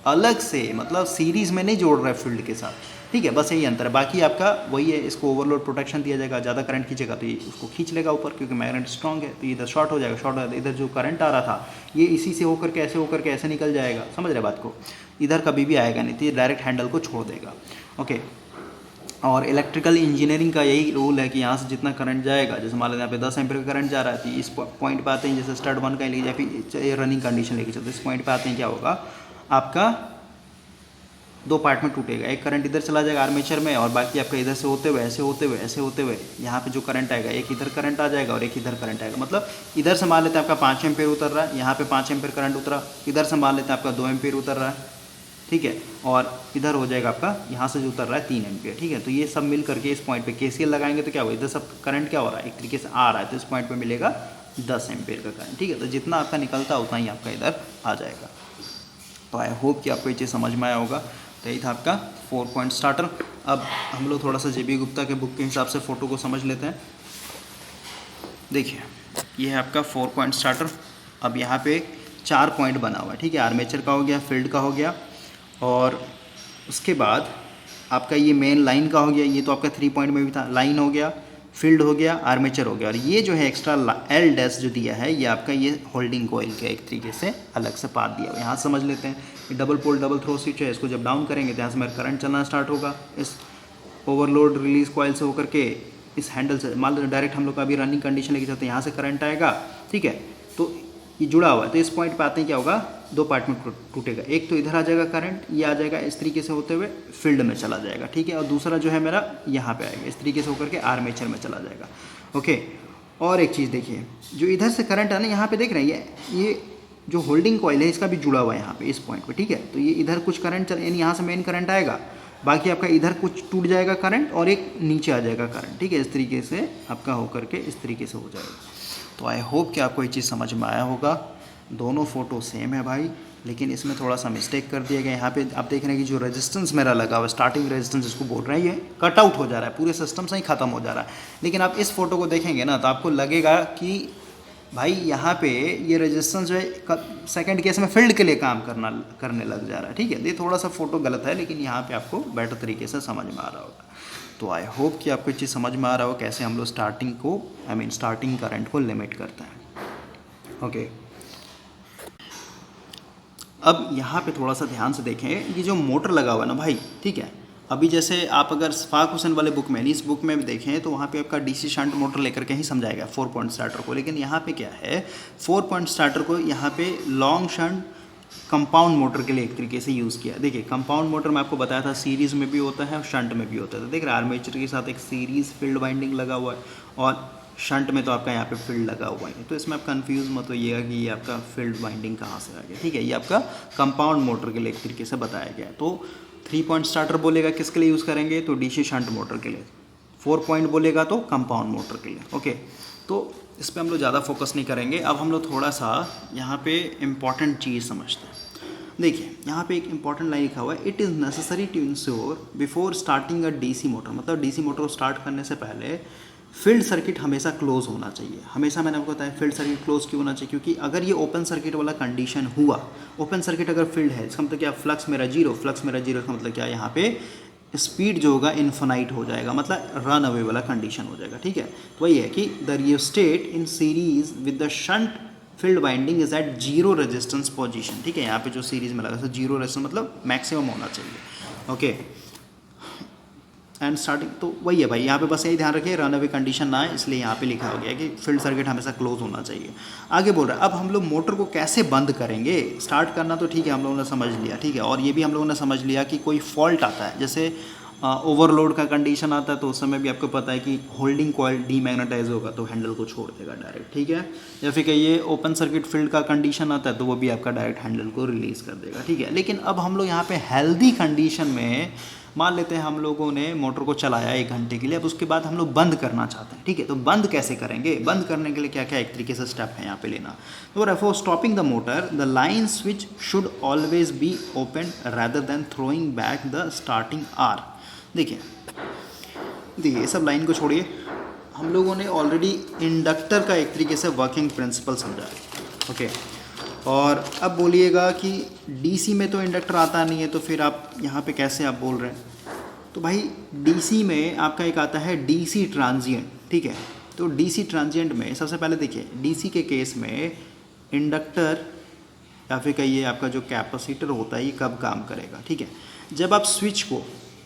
अलग से, मतलब सीरीज़ में नहीं जोड़ रहा है फील्ड के साथ, ठीक है, बस यही अंतर है। बाकी आपका वही है, इसको ओवरलोड प्रोटेक्शन दिया जाएगा, ज़्यादा करंट खींचेगा तो ये उसको खींच लेगा ऊपर, क्योंकि मैग्नेट स्ट्रॉन्ग है, तो इधर शॉर्ट हो जाएगा, शॉर्ट हो जाएगा, इधर जो करंट आ रहा था ये इसी से होकर के ऐसे निकल जाएगा, समझ रहे बात को, इधर कभी भी आएगा नहीं, तो ये डायरेक्ट हैंडल को छोड़ देगा, ओके। और इलेक्ट्रिकल इंजीनियरिंग का यही रूल है कि यहाँ से जितना करंट जाएगा, जैसे मान लेते हैं यहाँ पे 10 एम्पीयर का करंट जा रहा है, तो इस पॉइंट पे आते हैं, जैसे स्टार्ट 1 का लेके या फिर रनिंग कंडीशन लेके चलते, इस पॉइंट पे आते हैं, क्या होगा आपका दो पार्ट में टूटेगा। एक करंट इधर चला जाएगा आर्मेचर में, और बाकी आपका इधर से होते हुए ऐसे होते हुए ऐसे होते हुए यहाँ पे जो करंट आएगा, एक इधर करंट आ जाएगा और एक इधर करंट आएगा। मतलब इधर से मान लेते हैं आपका 5 एम्पीयर उतर रहा है, यहाँ पे 5 एम्पीयर करंट उतरा, इधर से मान लेते हैं आपका 2 एम्पीयर उतर रहा है, ठीक है, और इधर हो जाएगा आपका यहाँ से जो उतर रहा है 3 एम्पीयर, ठीक है। तो ये सब मिल करके इस पॉइंट पे केसीएल लगाएंगे तो क्या होगा, इधर सब करंट क्या हो रहा है, एक तरीके से आ रहा है, तो इस पॉइंट पे मिलेगा 10 एम्पीयर का करंट, ठीक है। तो जितना आपका निकलता है उतना ही आपका इधर आ जाएगा। तो आई होप कि आपको ये चीज़ समझ में आया होगा। तो यही था आपका 4 पॉइंट स्टार्टर। अब हम लोग थोड़ा सा जेबी गुप्ता के बुक के हिसाब से फ़ोटो को समझ लेते हैं। देखिए ये है आपका 4 पॉइंट स्टार्टर। अब यहाँ पे 4 पॉइंट बना हुआ है, ठीक है, आर्मेचर का हो गया, फील्ड का हो गया, और उसके बाद आपका ये मेन लाइन का हो गया, ये तो आपका 3 पॉइंट में भी था, लाइन हो गया, फील्ड हो गया, आर्मेचर हो गया, और ये जो है एक्स्ट्रा एल डैश जो दिया है ये आपका ये होल्डिंग कॉइल का एक तरीके से अलग से पार्ट दिया हुआ है। यहाँ समझ लेते हैं, ये double pole double throw switch है, इसको जब डाउन करेंगे तो यहाँ से मेरा करंट चलना स्टार्ट होगा, इस ओवरलोड रिलीज कॉइल से होकर के इस हैंडल से, मान लो डायरेक्ट हम लोग का अभी रनिंग कंडीशन लेके चलते हैं, यहाँ से करंट आएगा, ठीक है, तो ये जुड़ा हुआ है, तो इस पॉइंट पे आते हैं क्या होगा, दो पार्ट में टूटेगा, एक तो इधर आ जाएगा करंट, ये आ जाएगा इस तरीके से होते हुए फील्ड में चला जाएगा, ठीक है, और दूसरा जो है मेरा यहाँ पे आएगा इस तरीके से होकर के आर्मेचर में चला जाएगा, ओके। और एक चीज़ देखिए, जो इधर से करंट है ना, यहाँ पे देख रहे हैं ये जो होल्डिंग कॉइल है इसका भी जुड़ा हुआ है यहाँ पे इस पॉइंट पे, ठीक है, तो ये इधर कुछ करंट चल, यानी यहाँ से मेन करंट आएगा, बाकी आपका इधर कुछ टूट जाएगा करंट और एक नीचे आ जाएगा करंट, ठीक है, इस तरीके से आपका होकर के इस तरीके से हो जाएगा। तो आई होप कि आपको ये चीज़ समझ में आया होगा। दोनों फ़ोटो सेम है भाई, लेकिन इसमें थोड़ा सा मिस्टेक कर दिया गया। यहाँ पे आप देख रहे हैं कि जो रेजिस्टेंस मेरा लगा हुआ है, स्टार्टिंग रेजिस्टेंस इसको बोल रहे हैं, ये कट आउट हो जा रहा है, पूरे सिस्टम से ही ख़त्म हो जा रहा है। लेकिन आप इस फोटो को देखेंगे ना तो आपको लगेगा कि भाई यहाँ पे ये रेजिस्टेंस जो है सेकंड केस में फील्ड के लिए काम करने लग जा रहा है, ठीक है। ये थोड़ा सा फोटो गलत है, लेकिन यहाँ पे आपको बेटर तरीके से समझ में आ रहा होगा। तो आई होप कि आपको ये चीज़ समझ में आ रहा हो कैसे हम लोग स्टार्टिंग करंट को लिमिट करते हैं, ओके। अब यहाँ पे थोड़ा सा ध्यान से देखें, ये जो मोटर लगा हुआ है ना भाई, ठीक है, अभी जैसे आप अगर फाक हुसैन वाले बुक में, इस बुक में भी देखें तो वहाँ पे आपका डीसी शंट मोटर लेकर के ही समझाएगा 4 पॉइंट स्टार्टर को, लेकिन यहाँ पे क्या है, 4 पॉइंट स्टार्टर को यहाँ पे लॉन्ग शंट कंपाउंड मोटर के लिए एक तरीके से यूज़ किया। देखिए कंपाउंड मोटर में आपको बताया था सीरीज़ में भी होता है और शंट में भी होता है। तो देख रहे हैं आर्मेचर के साथ एक सीरीज़ फील्ड वाइंडिंग लगा हुआ है और शंट में तो आपका यहाँ पे फील्ड लगा हुआ है, तो इसमें आप कंफ्यूज मत होइएगा कि ये आपका फील्ड वाइंडिंग कहाँ से आ गया, ठीक है। ये आपका कंपाउंड मोटर के लिए एक तरीके से बताया गया है। तो 3 पॉइंट स्टार्टर बोलेगा किसके लिए यूज़ करेंगे, तो डीसी शंट मोटर के लिए। 4 पॉइंट बोलेगा तो कंपाउंड मोटर के लिए, ओके। तो इस पर हम लोग ज़्यादा फोकस नहीं करेंगे। अब हम लोग थोड़ा सा यहाँ पे इम्पॉर्टेंट चीज़ समझते हैं। देखिए यहाँ पे एक इंपॉर्टेंट लाइन लिखा हुआ है, it is necessary to ensure before starting a DC motor, मतलब डीसी मोटर को स्टार्ट करने से पहले फील्ड सर्किट हमेशा क्लोज होना चाहिए। हमेशा मैंने आपको बताया फील्ड सर्किट क्लोज क्यों होना चाहिए, क्योंकि अगर ये ओपन सर्किट वाला कंडीशन हुआ, ओपन सर्किट अगर फील्ड है इसका मतलब क्या, फ्लक्स मेरा जीरो का मतलब क्या, यहाँ पे स्पीड जो होगा इन्फिनाइट हो जाएगा, मतलब रन अवे वाला कंडीशन हो जाएगा, ठीक है। तो वही है कि the rheostat in series with the shunt field winding is at zero resistance position, ठीक है। यहाँ पे जो सीरीज में लगा, जीरो रेजिस्टेंस मतलब मैक्सिमम होना चाहिए, ओके। एंड स्टार्टिंग तो वही है भाई, यहाँ पे बस यही ध्यान रखिए रन अवे कंडीशन ना है, इसलिए यहाँ पे लिखा हो गया कि फील्ड सर्किट हमेशा क्लोज होना चाहिए। आगे बोल रहा है अब हम लोग मोटर को कैसे बंद करेंगे। स्टार्ट करना तो ठीक है हम लोगों ने समझ लिया, ठीक है, और ये भी हम लोगों ने समझ लिया कि कोई फॉल्ट आता है, जैसे ओवरलोड का कंडीशन आता है तो उस समय भी आपको पता है कि होल्डिंग कॉइल डीमैग्नेटाइज होगा तो हैंडल को छोड़ देगा डायरेक्ट, ठीक है। या फिर कहिए ओपन सर्किट फील्ड का कंडीशन आता है तो वो भी आपका डायरेक्ट हैंडल को रिलीज़ कर देगा, ठीक है। लेकिन अब हम लोग यहाँ पे हेल्दी कंडीशन में मान लेते हैं हम लोगों ने मोटर को चलाया 1 घंटे के लिए, अब उसके बाद हम लोग बंद करना चाहते हैं, ठीक है। तो बंद कैसे करेंगे, बंद करने के लिए क्या क्या एक तरीके से स्टेप है यहाँ पे लेना। तो for stopping the motor the line switch should always be open rather than throwing back the starting are. देखिए ये सब लाइन को छोड़िए, हम लोगों ने ऑलरेडी इंडक्टर का एक तरीके से वर्किंग प्रिंसिपल समझा है, ओके। और अब बोलिएगा कि डीसी में तो इंडक्टर आता नहीं है, तो फिर आप यहाँ पे कैसे आप बोल रहे हैं। तो भाई डीसी में आपका एक आता है डीसी ट्रांजिएंट, ठीक है। तो डीसी ट्रांजिएंट में सबसे पहले देखिए डीसी के केस में इंडक्टर या फिर कहिए आपका जो कैपेसिटर होता है ये कब काम करेगा, ठीक है। जब आप स्विच को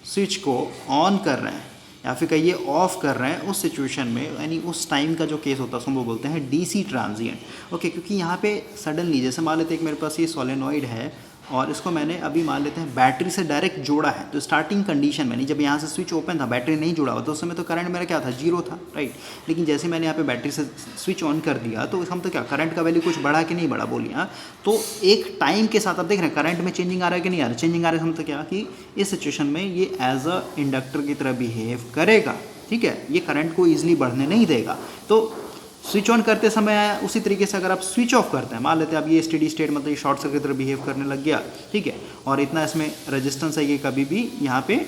स्विच को ऑन कर रहे हैं या फिर कहिए ऑफ कर रहे हैं, उस सिचुएशन में यानी उस टाइम का जो केस होता है उसको वो बोलते हैं डीसी ट्रांजिएंट। ओके, क्योंकि यहाँ पे सडनली जैसे मान लेते हैं कि मेरे पास ये सोलेनॉइड है और इसको मैंने अभी मान लेते हैं बैटरी से डायरेक्ट जोड़ा है, तो स्टार्टिंग कंडीशन में नहीं, जब यहाँ से स्विच ओपन था बैटरी नहीं जुड़ा हुआ तो उस समय तो करंट मेरा क्या था, जीरो था, राइट। लेकिन जैसे मैंने यहाँ पे बैटरी से स्विच ऑन कर दिया तो हम तो क्या करंट का वैल्यू कुछ बढ़ा कि नहीं बढ़ा, बोलिए। हाँ, तो एक टाइम के साथ आप देख रहे हैं करंट में चेंजिंग आ रहा है कि नहीं आ रहा है, चेंजिंग आ रहा है। हम तो क्या कि इस सिचुएशन में ये एज अ इंडक्टर की तरह बिहेव करेगा, ठीक है, ये करंट को ईजिली बढ़ने नहीं देगा। तो स्विच ऑन करते समय उसी तरीके से अगर आप स्विच ऑफ करते हैं, मान लेते हैं अब ये स्टेडी स्टेट मतलब ये शॉर्ट सर्किट की तरह बिहेव करने लग गया, ठीक है, और इतना इसमें रेजिस्टेंस है कि कभी भी यहाँ पे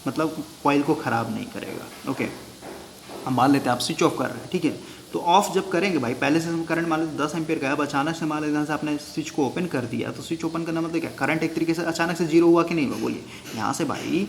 मतलब कॉइल को ख़राब नहीं करेगा। ओके, अब मान लेते हैं आप स्विच ऑफ कर रहे हैं, ठीक है, तो ऑफ जब करेंगे भाई, पहले से करंट मान लेते 10 एम्पियर का है, अब अचानक से मान लेते यहाँ से आपने स्विच को ओपन कर दिया, तो स्विच ओपन करना मतलब क्या, करंट एक तरीके से अचानक से जीरो हुआ कि नहीं हुआ, बोलिए। यहाँ से भाई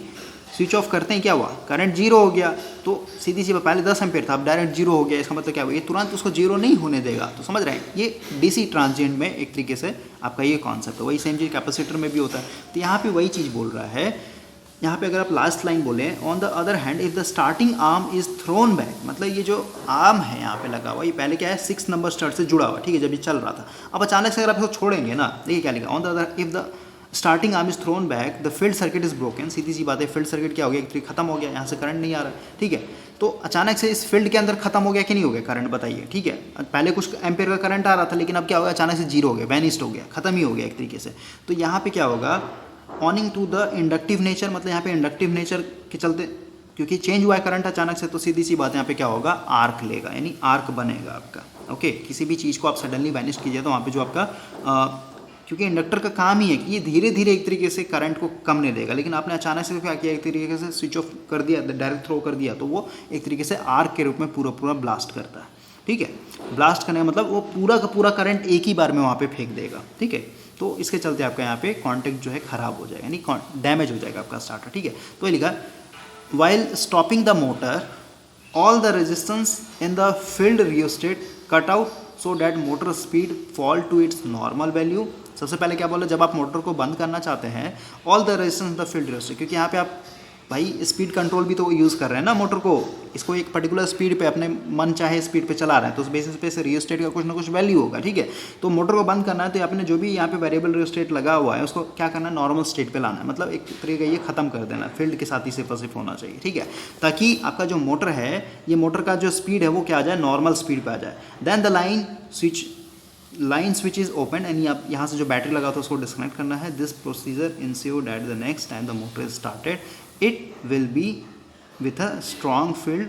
स्विच ऑफ करते हैं क्या हुआ, करंट जीरो हो गया, तो सीधी सी पहले 10 एम्पियर था अब डायरेक्ट जीरो हो गया, इसका मतलब क्या हुआ, ये तुरंत उसको जीरो नहीं होने देगा। तो समझ रहे हैं, ये डीसी ट्रांजिएंट में एक तरीके से आपका ये कॉन्सेप्ट है। वही सेम चीज़ कैपेसिटर में भी होता है। तो यहाँ पे वही चीज़ बोल रहा है, यहाँ पे अगर आप लास्ट लाइन बोलें, on the other hand if the starting arm is thrown back, मतलब ये जो आर्म है यहाँ पे लगा हुआ, ये पहले क्या है 6 नंबर स्टार्ट से जुड़ा हुआ, ठीक है, जब ये चल रहा था, अब अचानक से अगर आप इसको छोड़ेंगे ना, देखिए क्या लिखा, on the other if the starting arm is thrown back the field circuit is broken. सीधी सी बात है, फील्ड सर्किट क्या हो गया, एक तरीके खत्म हो गया, यहाँ से करंट नहीं आ रहा, ठीक है। तो अचानक से इस फील्ड के अंदर खत्म हो गया कि नहीं हो गया करंट, बताइए, ठीक है। पहले कुछ एम्पेयर का करंट आ रहा था, लेकिन अब क्या हो गया, अचानक से जीरो हो गया, वैनिस्ड हो गया, खत्म ही हो गया एक तरीके से। तो यहाँ पे क्या होगा, owing to the inductive nature, मतलब यहाँ पे इंडक्टिव नेचर के चलते क्योंकि चेंज हुआ है करंट अचानक से, तो सीधी सी बात है यहाँ पे क्या होगा, आर्क लेगा, यानी आर्क बनेगा आपका। ओके, किसी भी चीज़ को आप सडनली वैनिश कीजिए तो वहाँ पे जो आपका क्योंकि इंडक्टर का काम ही है कि ये धीरे धीरे एक तरीके से करंट को कम नहीं देगा, लेकिन आपने अचानक से क्या किया, एक तरीके से स्विच ऑफ कर दिया, डायरेक्ट थ्रो कर दिया, तो वो एक तरीके से आर्क के रूप में पूरा पूरा ब्लास्ट करता है, ठीक है। ब्लास्ट करने का मतलब वो पूरा का पूरा करंट एक ही बार में वहाँ पे फेंक देगा, ठीक है। तो इसके चलते आपका यहाँ पे कॉन्टैक्ट जो है ख़राब हो जाएगा, यानी डैमेज हो जाएगा आपका स्टार्टर, ठीक है। तो ये लिखा, while stopping the motor all the resistance in the field rheostat cut out so that motor speed fall to its normal value. सबसे पहले क्या बोला, जब आप मोटर को बंद करना चाहते हैं, all the resistance the field rheostat, क्योंकि यहाँ पे आप भाई स्पीड कंट्रोल भी तो यूज़ कर रहे हैं ना मोटर को, इसको एक पर्टिकुलर स्पीड पे अपने मन चाहे स्पीड पे चला रहे हैं, तो उस बेसिस पे से रियोस्टेट का कुछ ना कुछ वैल्यू होगा, ठीक है। तो मोटर को बंद करना है तो आपने जो भी यहाँ पे वेरिएबल रियोस्टेट लगा हुआ है उसको क्या करना है, नॉर्मल स्टेट पे लाना है, मतलब एक तरीके ये ख़त्म कर देना, फील्ड के साथ ही सिर्फ होना चाहिए, ठीक है, ताकि आपका जो मोटर है, ये मोटर का जो स्पीड है वो क्या आ जाए, नॉर्मल स्पीड पे आ जाए। Then the line switch is open, यानी आप यहाँ से जो बैटरी लगा था उसको डिस्कनेक्ट करना है। This procedure ensure that the next time the motor is started it will be with a strong field.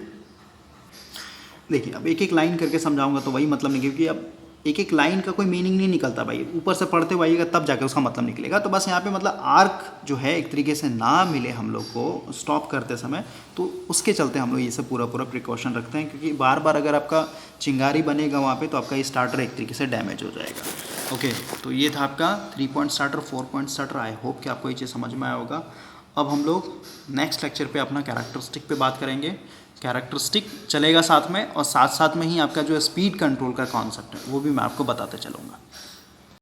देखिए अब एक एक लाइन करके समझाऊंगा तो वही मतलब नहीं, क्योंकि अब एक एक लाइन का कोई मीनिंग नहीं निकलता भाई, ऊपर से पढ़ते हुए आइएगा तब जाके उसका मतलब निकलेगा। तो बस यहाँ पे मतलब आर्क जो है एक तरीके से ना मिले हम लोग को स्टॉप करते समय, तो उसके चलते हम लोग ये सब पूरा प्रिकॉशन रखते हैं, क्योंकि बार बार अगर आपका चिंगारी बनेगा वहाँ पे तो आपका ये स्टार्टर एक तरीके से डैमेज हो जाएगा। ओके, तो ये था आपका 3 point starter, 4 point starter. I hope कि आपको ये चीज़ समझ में आया होगा। अब हम लोग नेक्स्ट लेक्चर पे अपना कैरेक्टरिस्टिक पे बात करेंगे। कैरेक्टरिस्टिक चलेगा साथ में, और साथ साथ में ही आपका जो स्पीड कंट्रोल का कॉन्सेप्ट है वो भी मैं आपको बताते चलूँगा।